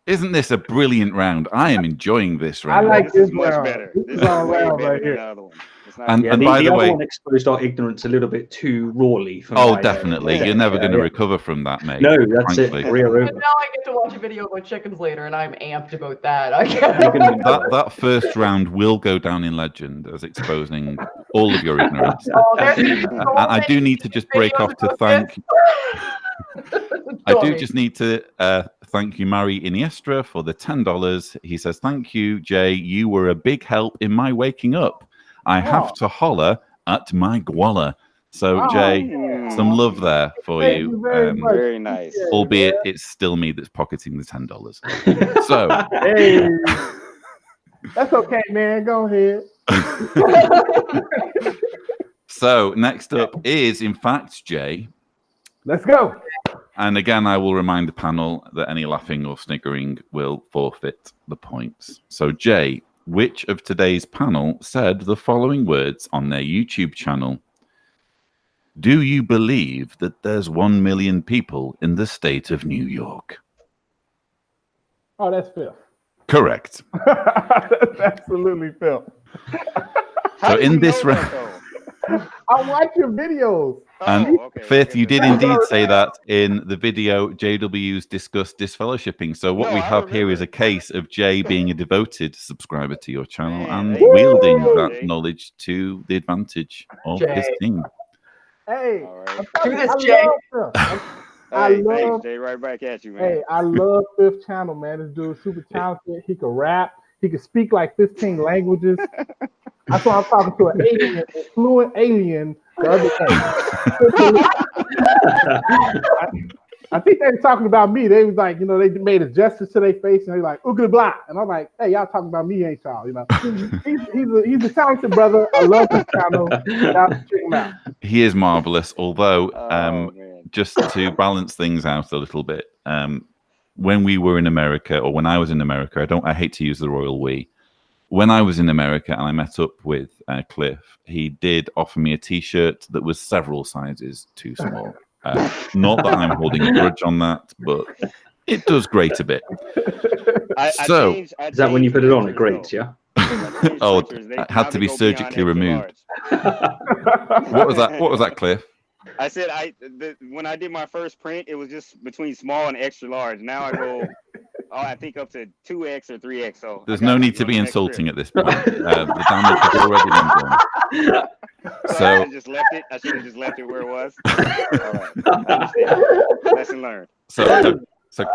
Isn't this a brilliant round? I am enjoying this I round. like This is this much round. better. This This is is all way round better right than here. the other one. It's not And- Yeah, and the, by the other way- one exposed our ignorance a little bit too rawly. For Oh, my- definitely. Yeah, You're never going to yeah. recover from that, mate. No, that's frankly. it. Rear But over. now I get to watch a video about chickens later, and I'm amped about that. I You're can't. gonna enjoy it. That first round will go down in legend as exposing all of your ignorance. Oh, there's And I do need to just break off to thank. I do just need to thank you, Mari Iniestra, for the $10. He says, "Thank you, Jay. You were a big help in my waking up. I have to holler at my gwalla." So, Jay, some love there for Thank you. you very much. Very nice. Albeit it's still me that's pocketing the $10. So, Hey, that's okay, man. Go ahead. so next up is, in fact, Jay. Let's go. And again, I will remind the panel that any laughing or sniggering will forfeit the points. So, Jay, which of today's panel said the following words on their YouTube channel? Do you believe that there's 1 million people in the state of New York? Oh, that's Phil. Correct. That's absolutely Phil. So did in you this know round, that, I watch your videos. though? and Oh, okay, Fifth, okay. you did indeed say that in the video JW's discussed disfellowshipping. So what No, we I have here is a remember. case of Jay being a devoted subscriber to your channel Man, and there you wielding go, that Jay. knowledge to the advantage of Jay. his team. Hey, All right. Do this, I Jay. love Phil. I Hey, love- thanks, Jay. Right back at you, man. Hey, I love Fifth Channel, man. This dude's super talented. He can rap. He could speak like 15 languages. I saw him talking to an alien, a fluent alien, the other day. I think they were talking about me. They was like, you know, they made a gesture to their face, and they like, "Oogly blah," and I'm like, "Hey, y'all talking about me, ain't y'all?" You know, he's a talented brother. I love his channel. Y'all check him out. He is marvelous. Although, just to balance things out a little bit, when we were in America, or when I was in America, I hate to use the royal we. When I was in America and I met up with Cliff, he did offer me a T-shirt that was several sizes too small. Not that I'm holding a grudge on that, but it does grate a bit. Is that when you put it on? It grates, yeah. Oh, it had to be surgically removed. What was that? What was that, Cliff? I said when I did my first print, it was just between small and extra large. Now I go, I think up to 2X or 3X. So there's no need to be insulting at this point. The damage has already been done. So I should have just left it where it was. All right. Lesson learned. So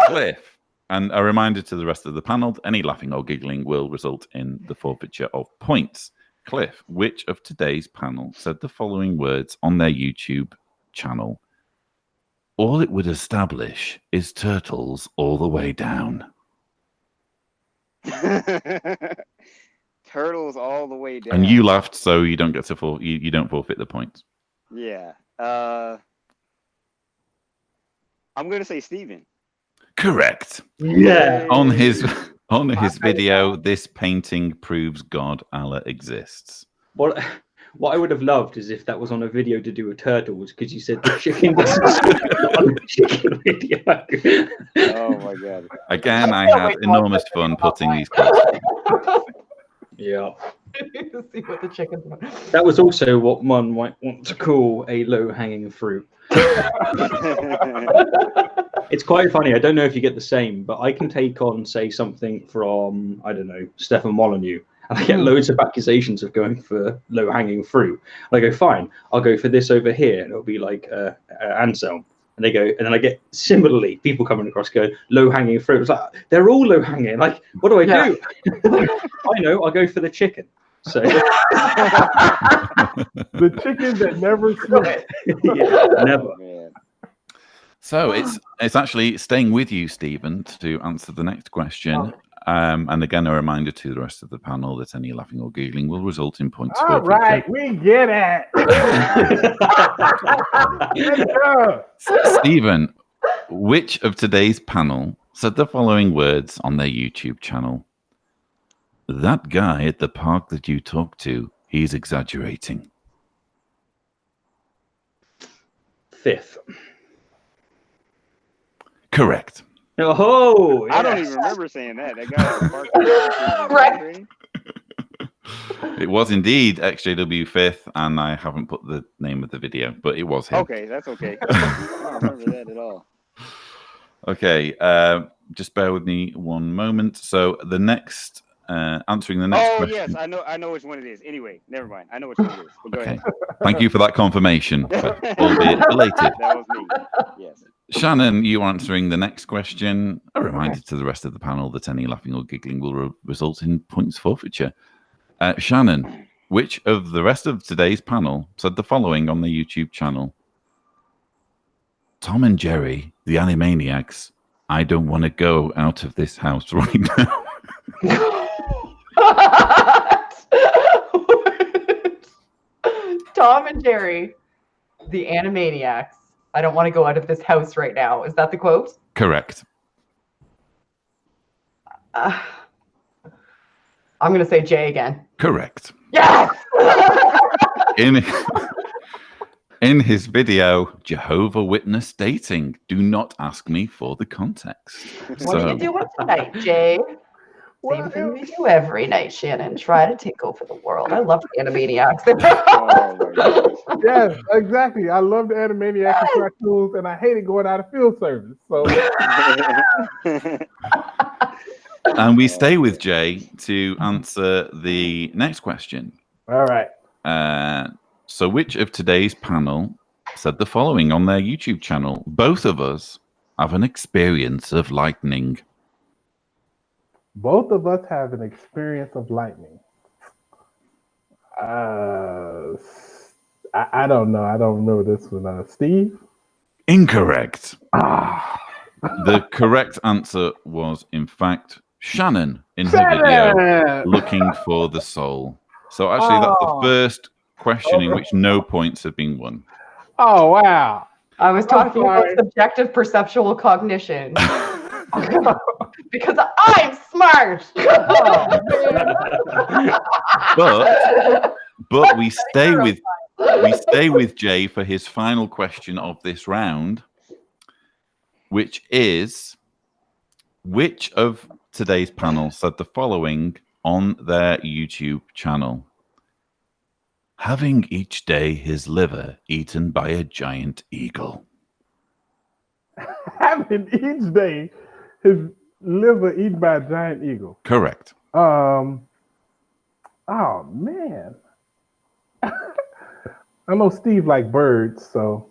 Cliff, and a reminder to the rest of the panel: any laughing or giggling will result in the forfeiture of points. Cliff, which of today's panel said the following words on their YouTube channel? All it would establish is turtles all the way down. Turtles all the way down. And you laughed, so you don't get to you don't forfeit the points. Yeah. I'm gonna say Steven. Correct. Yeah. On his video, this painting proves God Allah exists. What I would have loved is if that was on a video to do with turtles, because you said the chicken doesn't speak on the chicken video. Oh my god. Again, I had enormous fun putting these questions. Yeah. See what the chickens want. That was also what one might want to call a low-hanging fruit. It's quite funny. I don't know if you get the same, but I can take on, say, something from, I don't know, Stefan Molyneux, and I get loads of accusations of going for low-hanging fruit. And I go, fine, I'll go for this over here, and it'll be like Anselm. And they go, and then I get similarly people coming across going low-hanging fruit. It's like they're all low-hanging. Like, what do I do? I know. I'll go for the chicken. So the chicken that never sleeps. Yeah, never. Man. So it's actually staying with you, Stephen, to answer the next question. And again, a reminder to the rest of the panel that any laughing or giggling will result in points. All right, we get it. Let's go. Stephen, which of today's panel said the following words on their YouTube channel? That guy at the park that you talked to, he's exaggerating. Fifth. Correct. Oh, I don't even remember saying that. That guy. It was indeed XJW Fifth, and I haven't put the name of the video, but it was him. Okay, that's okay. I don't remember that at all. Okay, just bear with me one moment. So the next, answering the next question. Yes, I know which one it is. Anyway, never mind. I know which one it is. But go ahead. Thank you for that confirmation, albeit belated. That was me. Yes. Shannon, you are answering the next question. A reminder to the rest of the panel that any laughing or giggling will result in points forfeiture. Shannon, which of the rest of today's panel said the following on the YouTube channel? Tom and Jerry, the Animaniacs, I don't want to go out of this house right now. Tom and Jerry, the Animaniacs. I don't want to go out of this house right now. Is that the quote? Correct. I'm going to say Jay again. Correct. Yes! In his video, Jehovah Witness dating. Do not ask me for the context. What are you doing tonight, Jay? Same thing we do every night, Shannon. Try to take over the world. I love the Animaniacs. Yes, exactly. I love the Animaniacs cartoons, and I hated going out of field service. So, and we stay with Jay to answer the next question. All right. So, which of today's panel said the following on their YouTube channel? Both of us have an experience of lightning. Both of us have an experience of lightning. I don't know. I don't remember this one. Steve? Incorrect. Ah, The correct answer was, in fact, Shannon in her video Shannon! looking for the soul. So actually, that's the Oh. first question in which no points have been won. Oh, wow. I was talking about sorry. subjective perceptual cognition. Because I'm smart. Oh, man. But we stay with Jay for his final question of this round, which is, which of today's panel said the following on their YouTube channel? Having each day his liver eaten by a giant eagle. Having each day his liver eaten by a giant eagle. Correct. Oh, man. I know Steve like birds, so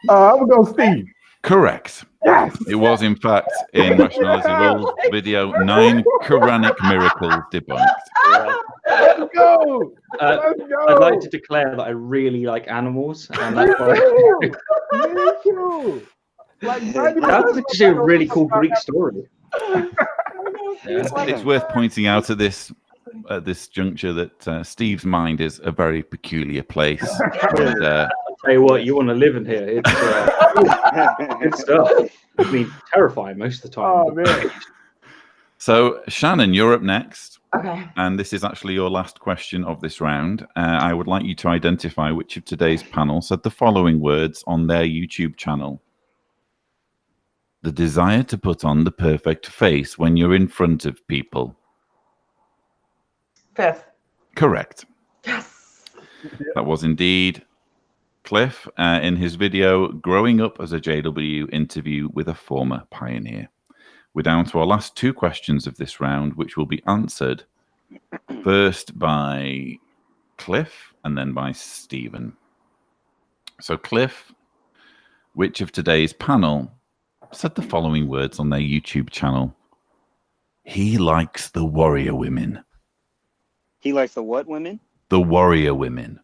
I'm gonna go Steve. Correct. Yes. It was, in fact, in Rationality Rules video, 9 Quranic miracles debunked. Let's go. Let's go. I'd like to declare that I really like animals, and that's why. Me too. Like, That's actually a really cool Greek story. It's worth pointing out at this juncture that Steve's mind is a very peculiar place. And, I'll tell you what, you want to live in here. It's good stuff. I mean, terrifying most of the time. Oh, man. So, Shannon, you're up next. Okay. And this is actually your last question of this round. I would like you to identify which of today's panel said the following words on their YouTube channel. The desire to put on the perfect face when you're in front of people. Fifth. Correct. Yes. That was indeed Cliff in his video, Growing Up as a JW Interview with a Former Pioneer. We're down to our last 2 questions of this round, which will be answered first by Cliff and then by Stephen. So, Cliff, which of today's panel said the following words on their YouTube channel? He likes the warrior women. He likes the what women? The warrior women.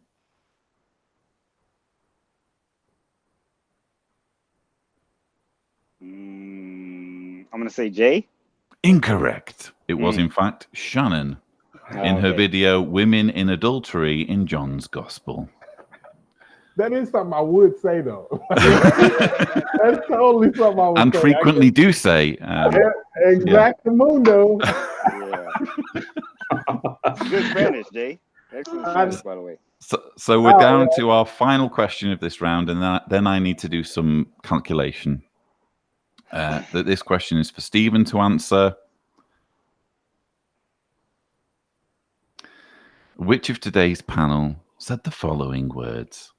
I'm going to say Jay. Incorrect. It was, in fact, Shannon in her Okay. video, Women in Adultery in John's Gospel. That is something I would say, though. That's totally something I would And say. frequently do say. Exactamundo. Yeah. Good Spanish, Jay. Excellent Spanish, by the way. So we're down to our final question of this round, and then I need to do some calculation. That this question is for Stephen to answer. Which of today's panel said the following words?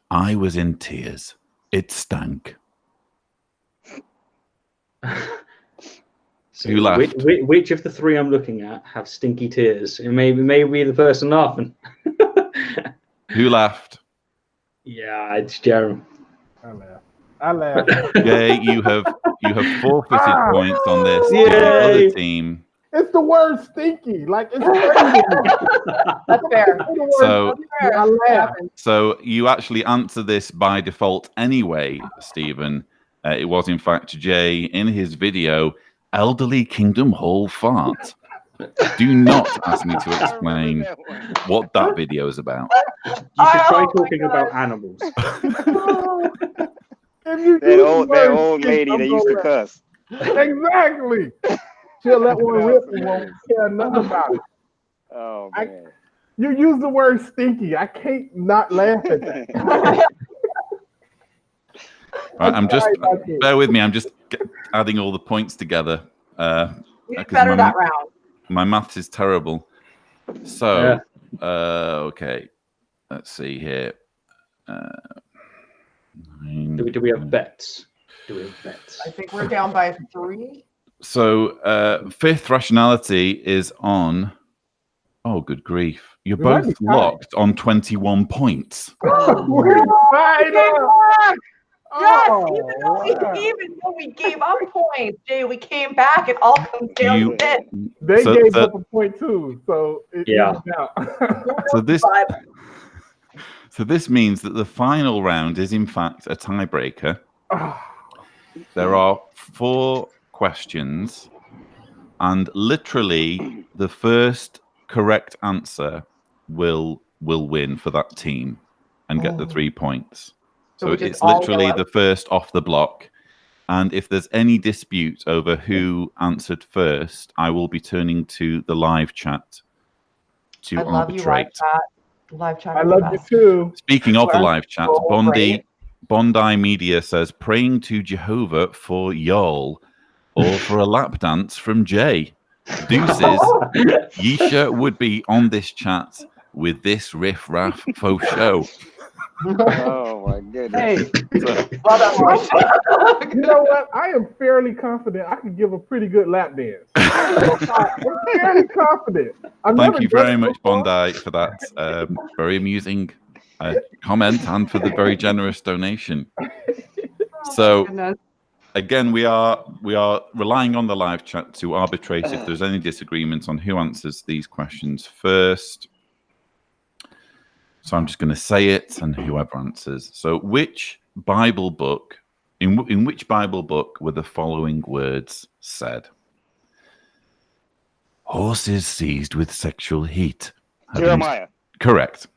I was in tears. It stank. So Who laughed? Which of the 3 I'm looking at have stinky tears? It maybe the person laughing. Who laughed? Yeah, it's Jeremy. I laugh. Yay, you have forfeited points on this. Yay. The other team. It's the word stinky. Like, it's crazy. That's fair. So, I laugh. So you actually answer this by default anyway, Stephen. It was, in fact, Jay in his video, Elderly Kingdom Hall Fart. Do not ask me to explain what that video is about. You should try talking about animals. That old lady that used to cuss. Exactly. She'll let one rip and won't care nothing about it. Oh, man. You use the word stinky. I can't not laugh at that. Right, I'm just, bear with me, I'm just adding all the points together. Better that round. My maths is terrible. So, okay, let's see here. Do we have bets? I think we're down by 3. So, fifth rationality is on. Oh, good grief. You're both locked on 21 points. We're tied up. Yes, Oh, wow. even though we gave up points, Jay, we came back. It all comes down You- to this. They So- gave so- up a point too, so it Yeah. evened out. So this means that the final round is in fact a tiebreaker. There are 4 questions, and literally the first correct answer will win for that team and get the 3 points. So So we just it's all literally go out? the first off the block. And if there's any dispute over who answered first, I will be turning to the live chat to I love you, live arbitrate. chat. Live chat. I are the love you best. too. Speaking of the Well, live chat, oh, Bondi Media says, praying to Jehovah for y'all or for a lap dance from Jay. Deuces, Yesha would be on this chat with this riff-raff faux show. Oh my goodness. Hey, Well done, Lloyd. you know what? I am fairly confident I can give a pretty good lap dance. I'm fairly confident. Thank you very much, Bondi, for that very amusing comment and for the very generous donation. So Goodness. again, we are relying on the live chat to arbitrate if there's any disagreements on who answers these questions first. So I'm just going to say it, and whoever answers. So, which Bible book, in which Bible book were the following words said? Horses seized with sexual heat. Jeremiah. Correct.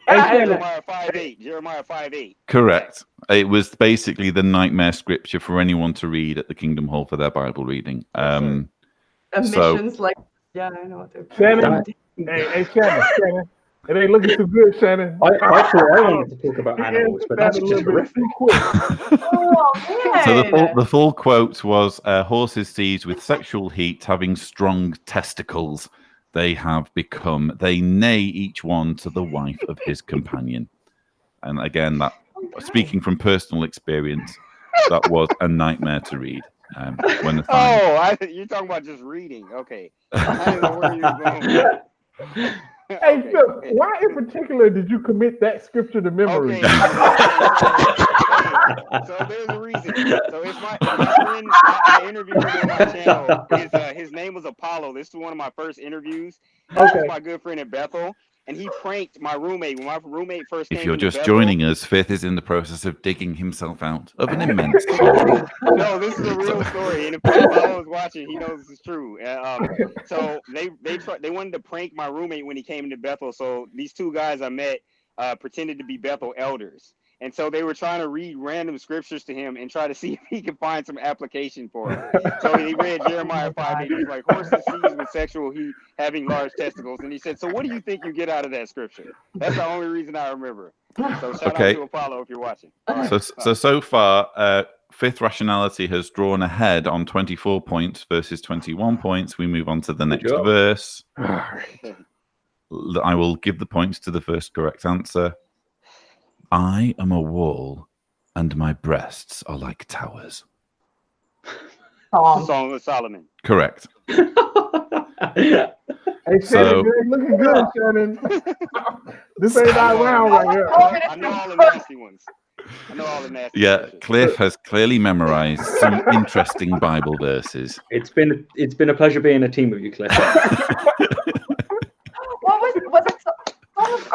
Jeremiah 5:8. Jeremiah 5:8. Correct. It was basically the nightmare scripture for anyone to read at the Kingdom Hall for their Bible reading. Emissions, like, yeah, I know what they're Shannon, hey, Shannon. It ain't looking too good, Shannon. I thought I wanted to talk about animals, but that's just horrific. Oh, man. So the full quote was, horses seized with sexual heat, having strong testicles, they neigh each one to the wife of his companion. And again, that speaking from personal experience, that was a nightmare to read. When the You're talking about just reading. Okay. I didn't know where you were going. Hey, Phil, why in particular did you commit that scripture to memory? Okay. So there's a reason. So it's my friend. I interviewed him on my channel. His name was Apollo. This was one of my first interviews. This is my good friend in Bethel. And he pranked my roommate. When my roommate first came If you're into just Bethel, joining us, Fifth is in the process of digging himself out of an immense hole. No, this is a real story, and if Apollo is watching, he knows this is true. So they wanted to prank my roommate when he came into Bethel. So these 2 guys I met pretended to be Bethel elders, and so they were trying to read random scriptures to him and try to see if he could find some application for it. So he read Jeremiah 5:8. He was like, horses seized with sexual heat, having large testicles, and he said, "So what do you think you get out of that scripture?" That's the only reason I remember. So shout out to Apollo if you're watching. So far, Fifth Rationality has drawn ahead on 24 points versus 21 points. We move on to the next verse. I will give the points to the first correct answer. I am a wall, and my breasts are like towers. Song of Solomon. Correct. Hey, Shannon, you ain't looking good, Shannon. This ain't our round right here. I know all the nasty ones. Yeah, Cliff has clearly memorized some interesting Bible verses. It's been a pleasure being a team with you, Cliff. Was it?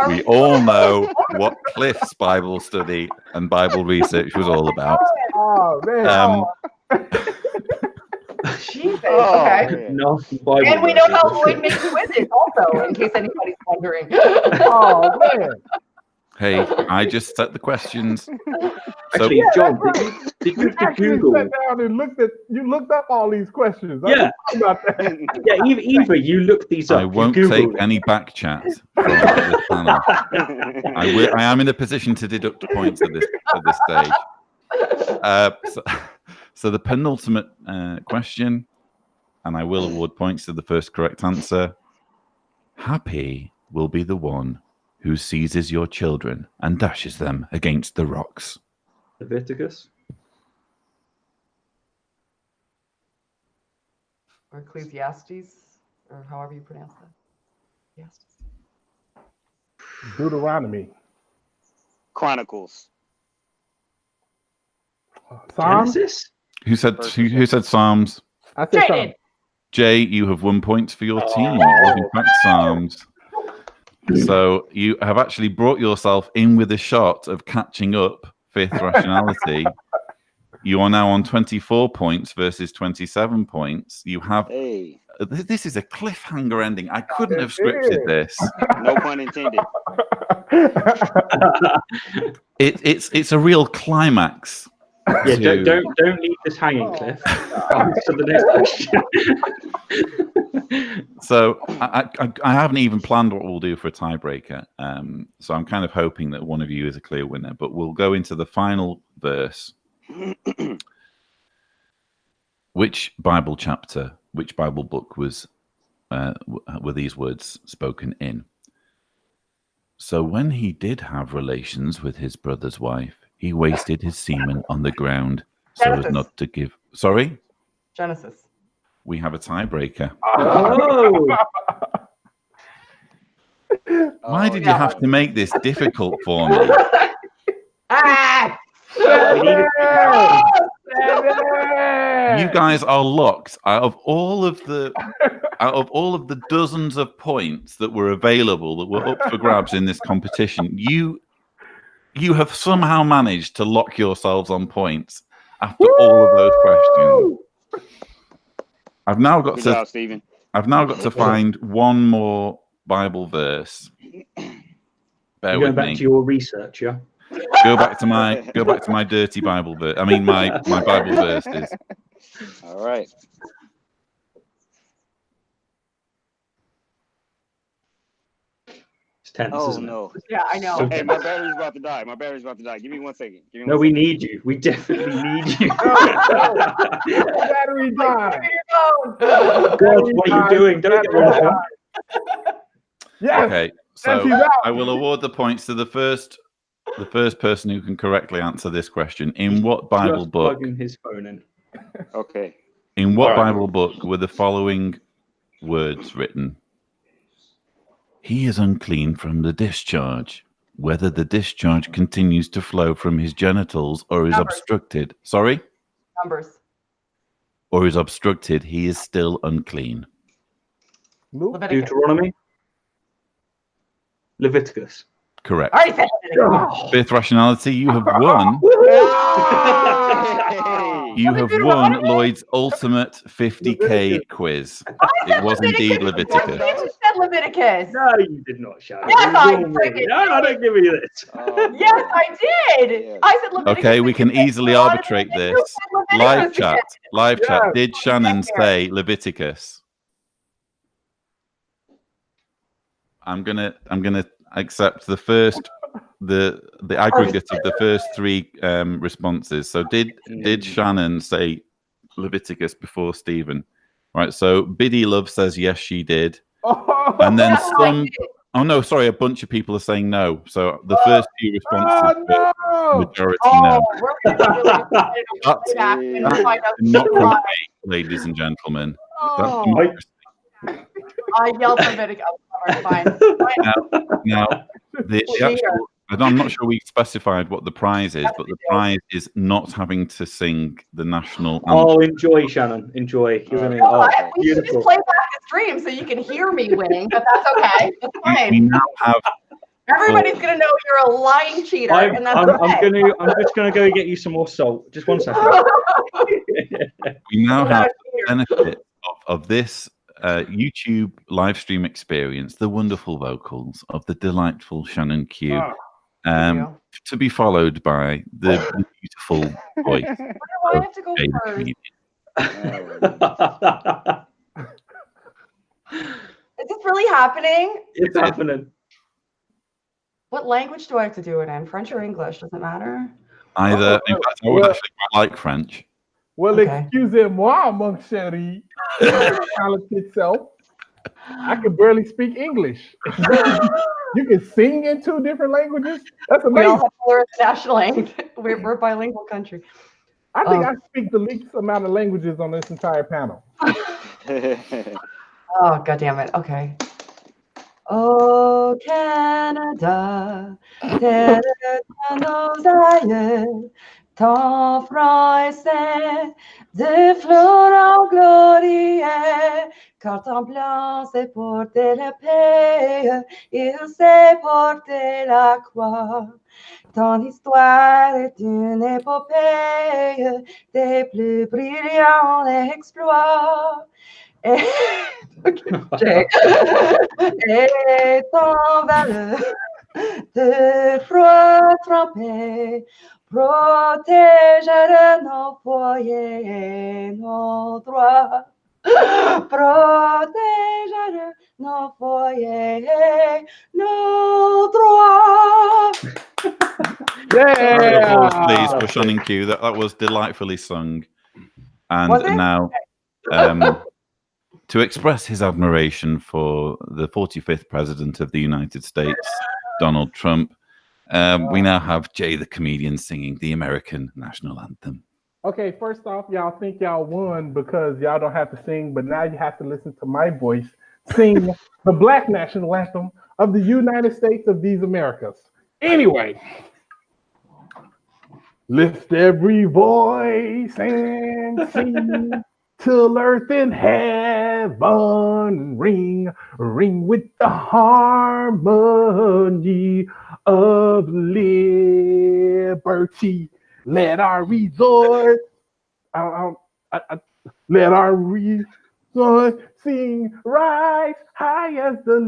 We all know what Cliff's Bible study and Bible research was all about. Oh, man. Jesus. Okay. No, And we know how Lloyd makes quizzes also, in case anybody's wondering. Oh, man. Hey, I just set the questions. Actually, John, did you Google? Sat down and looked up all these questions. Yeah. About that. Yeah, Eva, you looked these up. I won't take any back chat from this panel. I am in a position to deduct points at this stage. So the penultimate question, and I will award points to the first correct answer. Happy will be the one who seizes your children and dashes them against the rocks. Leviticus. Or Ecclesiastes, or however you pronounce that. Yes. Deuteronomy. Chronicles. Psalms? Genesis? Who said Psalms? I said Jaden. Psalms. Jay, you have 1 point for your team. It was in fact Psalms. So you have actually brought yourself in with a shot of catching up Fifth Rationality. You are now on 24 points versus 27 points. You have. Hey, This is a cliffhanger ending. I couldn't have scripted this. no pun intended. It's a real climax. Yeah, to- don't leave this hanging, Cliff. Answer the next question. So I haven't even planned what we'll do for a tiebreaker. So I'm kind of hoping that one of you is a clear winner. But we'll go into the final verse. Which Bible chapter, which Bible book were these words spoken in? So when he did have relations with his brother's wife, he wasted his semen on the ground so as Genesis. not to give. Sorry? Genesis. We have a tiebreaker. Oh, Why did you have to make this difficult for me? Ah! we need You guys are locked. Out of all of the dozens of points that were available that were up for grabs in this competition, you have somehow managed to lock yourselves on points after all of those questions. I've now got Good to job, Stephen. find one more Bible verse. Bear You're with going back me. to your research, yeah? Go back to my dirty Bible verse. I mean my Bible verses. All right. It's tense, Oh isn't it? no. Yeah, I know. Hey, my battery's about to die. Give me 1 second. No, we need you. We definitely need you. Battery died. God, what are you doing? Don't get rid of him. Yes. Okay, And so she's out. I will award the points to the first person who can correctly answer this question. In what Bible Just book? plugging his phone in. Okay. In what All right. Bible book were the following words written? He is unclean from the discharge, whether the discharge continues to flow from his genitals or is Numbers. obstructed. Sorry? Numbers. Or is obstructed, he is still unclean. Leviticus. Deuteronomy? Leviticus. Correct. I already said Leviticus. Fifth Rationality, you have won. You have won Lloyd's ultimate 50k quiz. It was indeed You Leviticus. said Leviticus. No, you did not, Shadow. Yes, You I wrong, freaking really. No, don't give me this. Oh, Yes, man. I did. Yeah. I said Leviticus. Okay, we can easily arbitrate You this. said Leviticus Live chat. Live chat. Yes. Did Shannon say Leviticus? I'm gonna accept the first the aggregate of the first three responses. So did Shannon say Leviticus before Stephen? Right. So Biddy Love says yes, she did, and then Yes, I some. did. Oh no, sorry, a bunch of people are saying no. So the first few responses were Oh, no. majority Oh, no. we're going to really excited to That's- play back and find out Not from why. me, ladies and gentlemen. Oh. I yelled Leviticus. Oh, fine. Fine. Now, the actual, I'm not sure we specified what the prize is, but the prize is not having to sing the national anthem. Oh, enjoy, Shannon. Enjoy. You're gonna. No, Oh, we should just beautiful. play back the stream so you can hear me winning, but that's okay. It's We fine. now have Everybody's gonna know you're a lying cheater, and that's I'm okay. just gonna go get you some more salt. Just 1 second. we now have the benefit of this YouTube live stream experience, the wonderful vocals of the delightful Shannon Q, to be followed by the beautiful voice Why do I have to go Jay the first? comedian. Is this really happening? It's happening. What language do I have to do it in? French or English? Does it matter? Either, in fact, I would actually quite like French. Well, Okay. excusez-moi, mon chéri. Talented self. I can barely speak English. You can sing in 2 different languages? That's We all amazing. have to learn the national language. We're a bilingual country. I think I speak the least amount of languages on this entire panel. Oh, God damn it. Okay. Oh, Canada, Canada knows I live Ton front est saint, de fleurs en glorie, car ton blanc s'est porté la paix, il s'est porté la croix. Ton histoire est une épopée des plus brillants exploits. Et, Jay. Et ton valeur de froid trempé protège nos foyers et nos droits. Protège nos foyers et nos droits. Round of applause, please, Yeah. for Sean Q. That was delightfully sung. And Was it? now, to express his admiration for the 45th President of the United States, Donald Trump, we now have Jay the comedian singing the American national anthem. Okay, first off, y'all think y'all won because y'all don't have to sing, but now you have to listen to my voice sing the Black national anthem of the United States of these Americas. Anyway, lift every voice and sing till earth and heaven ring, ring with the harmony of liberty. Let our resort, let our rejoicing rise high as the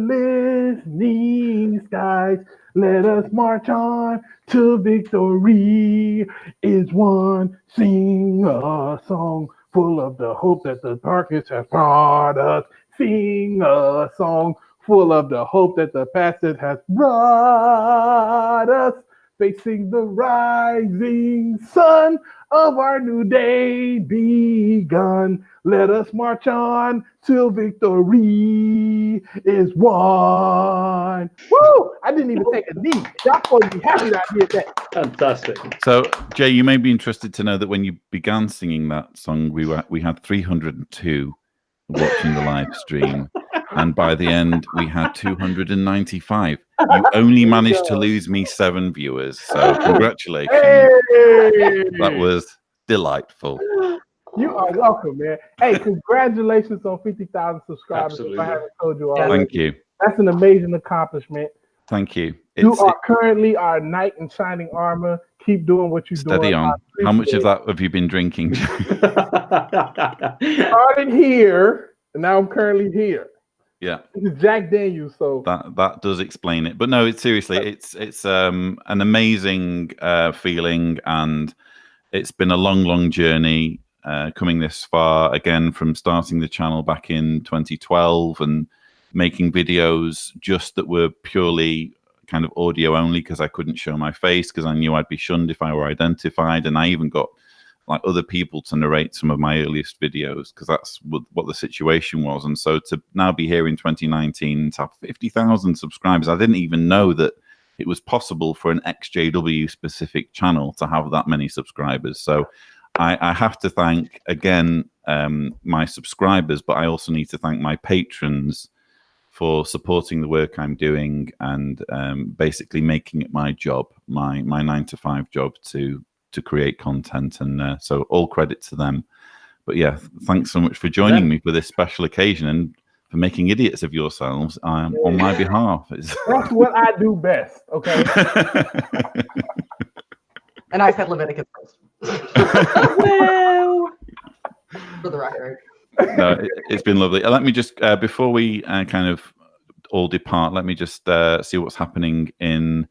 listening skies. Let us march on to victory is won. Sing a song full of the hope that the darkness has brought us. Sing a song full of the hope that the past has brought us. Facing the rising sun of our new day begun. Let us march on till victory is won. Woo! I didn't even take a knee. Y'all supposed to be happy that I did that. Fantastic. So, Jay, you may be interested to know that when you began singing that song, we had 302 watching the live stream, and by the end we had 295. You only managed to lose me 7 viewers, so congratulations. Hey! That was delightful. You are welcome, man. Hey, congratulations on 50,000 subscribers. Absolutely. If I haven't told you already. Thank you. That's an amazing accomplishment. Thank you. You are currently our knight in shining armor. Keep doing what you're doing. Steady on. How much of that have you been drinking? Started here, and now I'm currently here. Yeah, This is Jack Daniels, so that does explain it. But no, it's seriously, it's an amazing feeling, and it's been a long journey coming this far. Again, from starting the channel back in 2012 and making videos just that were purely kind of audio only because I couldn't show my face because I knew I'd be shunned if I were identified, and I even got like other people to narrate some of my earliest videos because that's what the situation was. And so to now be here in 2019 to have 50,000 subscribers, I didn't even know that it was possible for an XJW specific channel to have that many subscribers. So I have to thank again my subscribers, but I also need to thank my patrons for supporting the work I'm doing and basically making it my job, my 9-to-5 job to create content, and so all credit to them. But yeah, thanks so much for joining me for this special occasion and for making idiots of yourselves on my behalf. that's what I do best. Okay. And I said Leviticus first. Well, for the record. No, it's been lovely. Let me just before we kind of all depart, let me just see what's happening in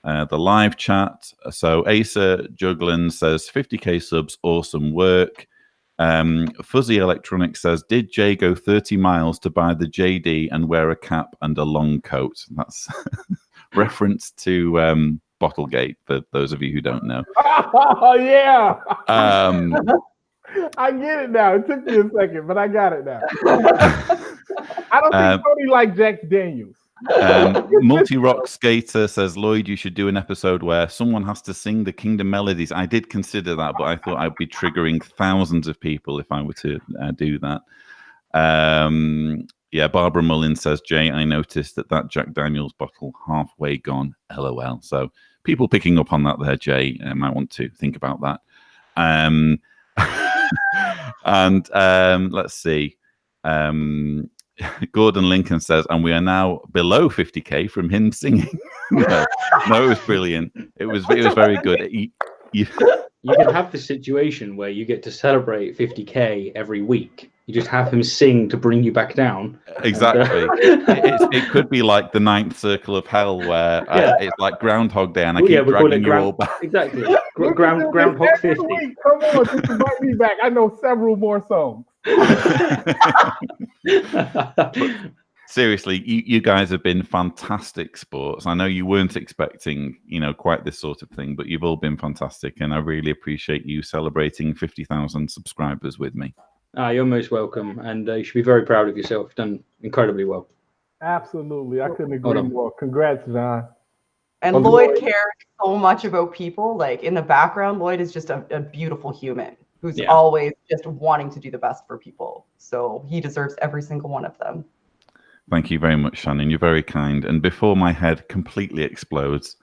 the live chat. So Asa Juglin says 50k subs, awesome work. Fuzzy Electronics says, did Jay go 30 miles to buy the JD and wear a cap and a long coat? That's reference to Bottlegate for those of you who don't know. Oh yeah. I get it now. It took me a second, but I got it now. I don't think Tony liked Jack Daniels. Multi-Rock Skater says, Lloyd, you should do an episode where someone has to sing the Kingdom melodies. I did consider that, but I thought I'd be triggering thousands of people if I were to do that. Yeah, Barbara Mullins says, Jay, I noticed that Jack Daniels bottle halfway gone, LOL. So people picking up on that there, Jay, might want to think about that. And let's see. Gordon Lincoln says, and we are now below 50K from him singing. no, it was brilliant. It was very good. You can have the situation where you get to celebrate 50K every week. You just have him sing to bring you back down. Exactly. It could be like the ninth circle of hell, where it's like Groundhog Day, and I keep dragging you all back. Exactly. Groundhog 50. Come on, just invite me back. I know several more songs. Seriously, you guys have been fantastic sports. I know you weren't expecting, quite this sort of thing, but you've all been fantastic, and I really appreciate you celebrating 50,000 subscribers with me. You're most welcome, and you should be very proud of yourself. You've done incredibly well. Absolutely. I couldn't agree more. Congrats, John. And Lloyd cares so much about people. Like in the background, Lloyd is just a beautiful human who's always just wanting to do the best for people. So he deserves every single one of them. Thank you very much, Shannon. You're very kind. And before my head completely explodes,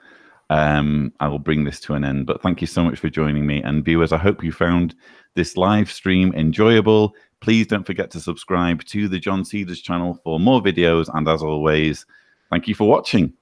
I will bring this to an end. But thank you so much for joining me. And viewers, I hope you found this live stream enjoyable. Please don't forget to subscribe to the John Cedars channel for more videos. And as always, thank you for watching.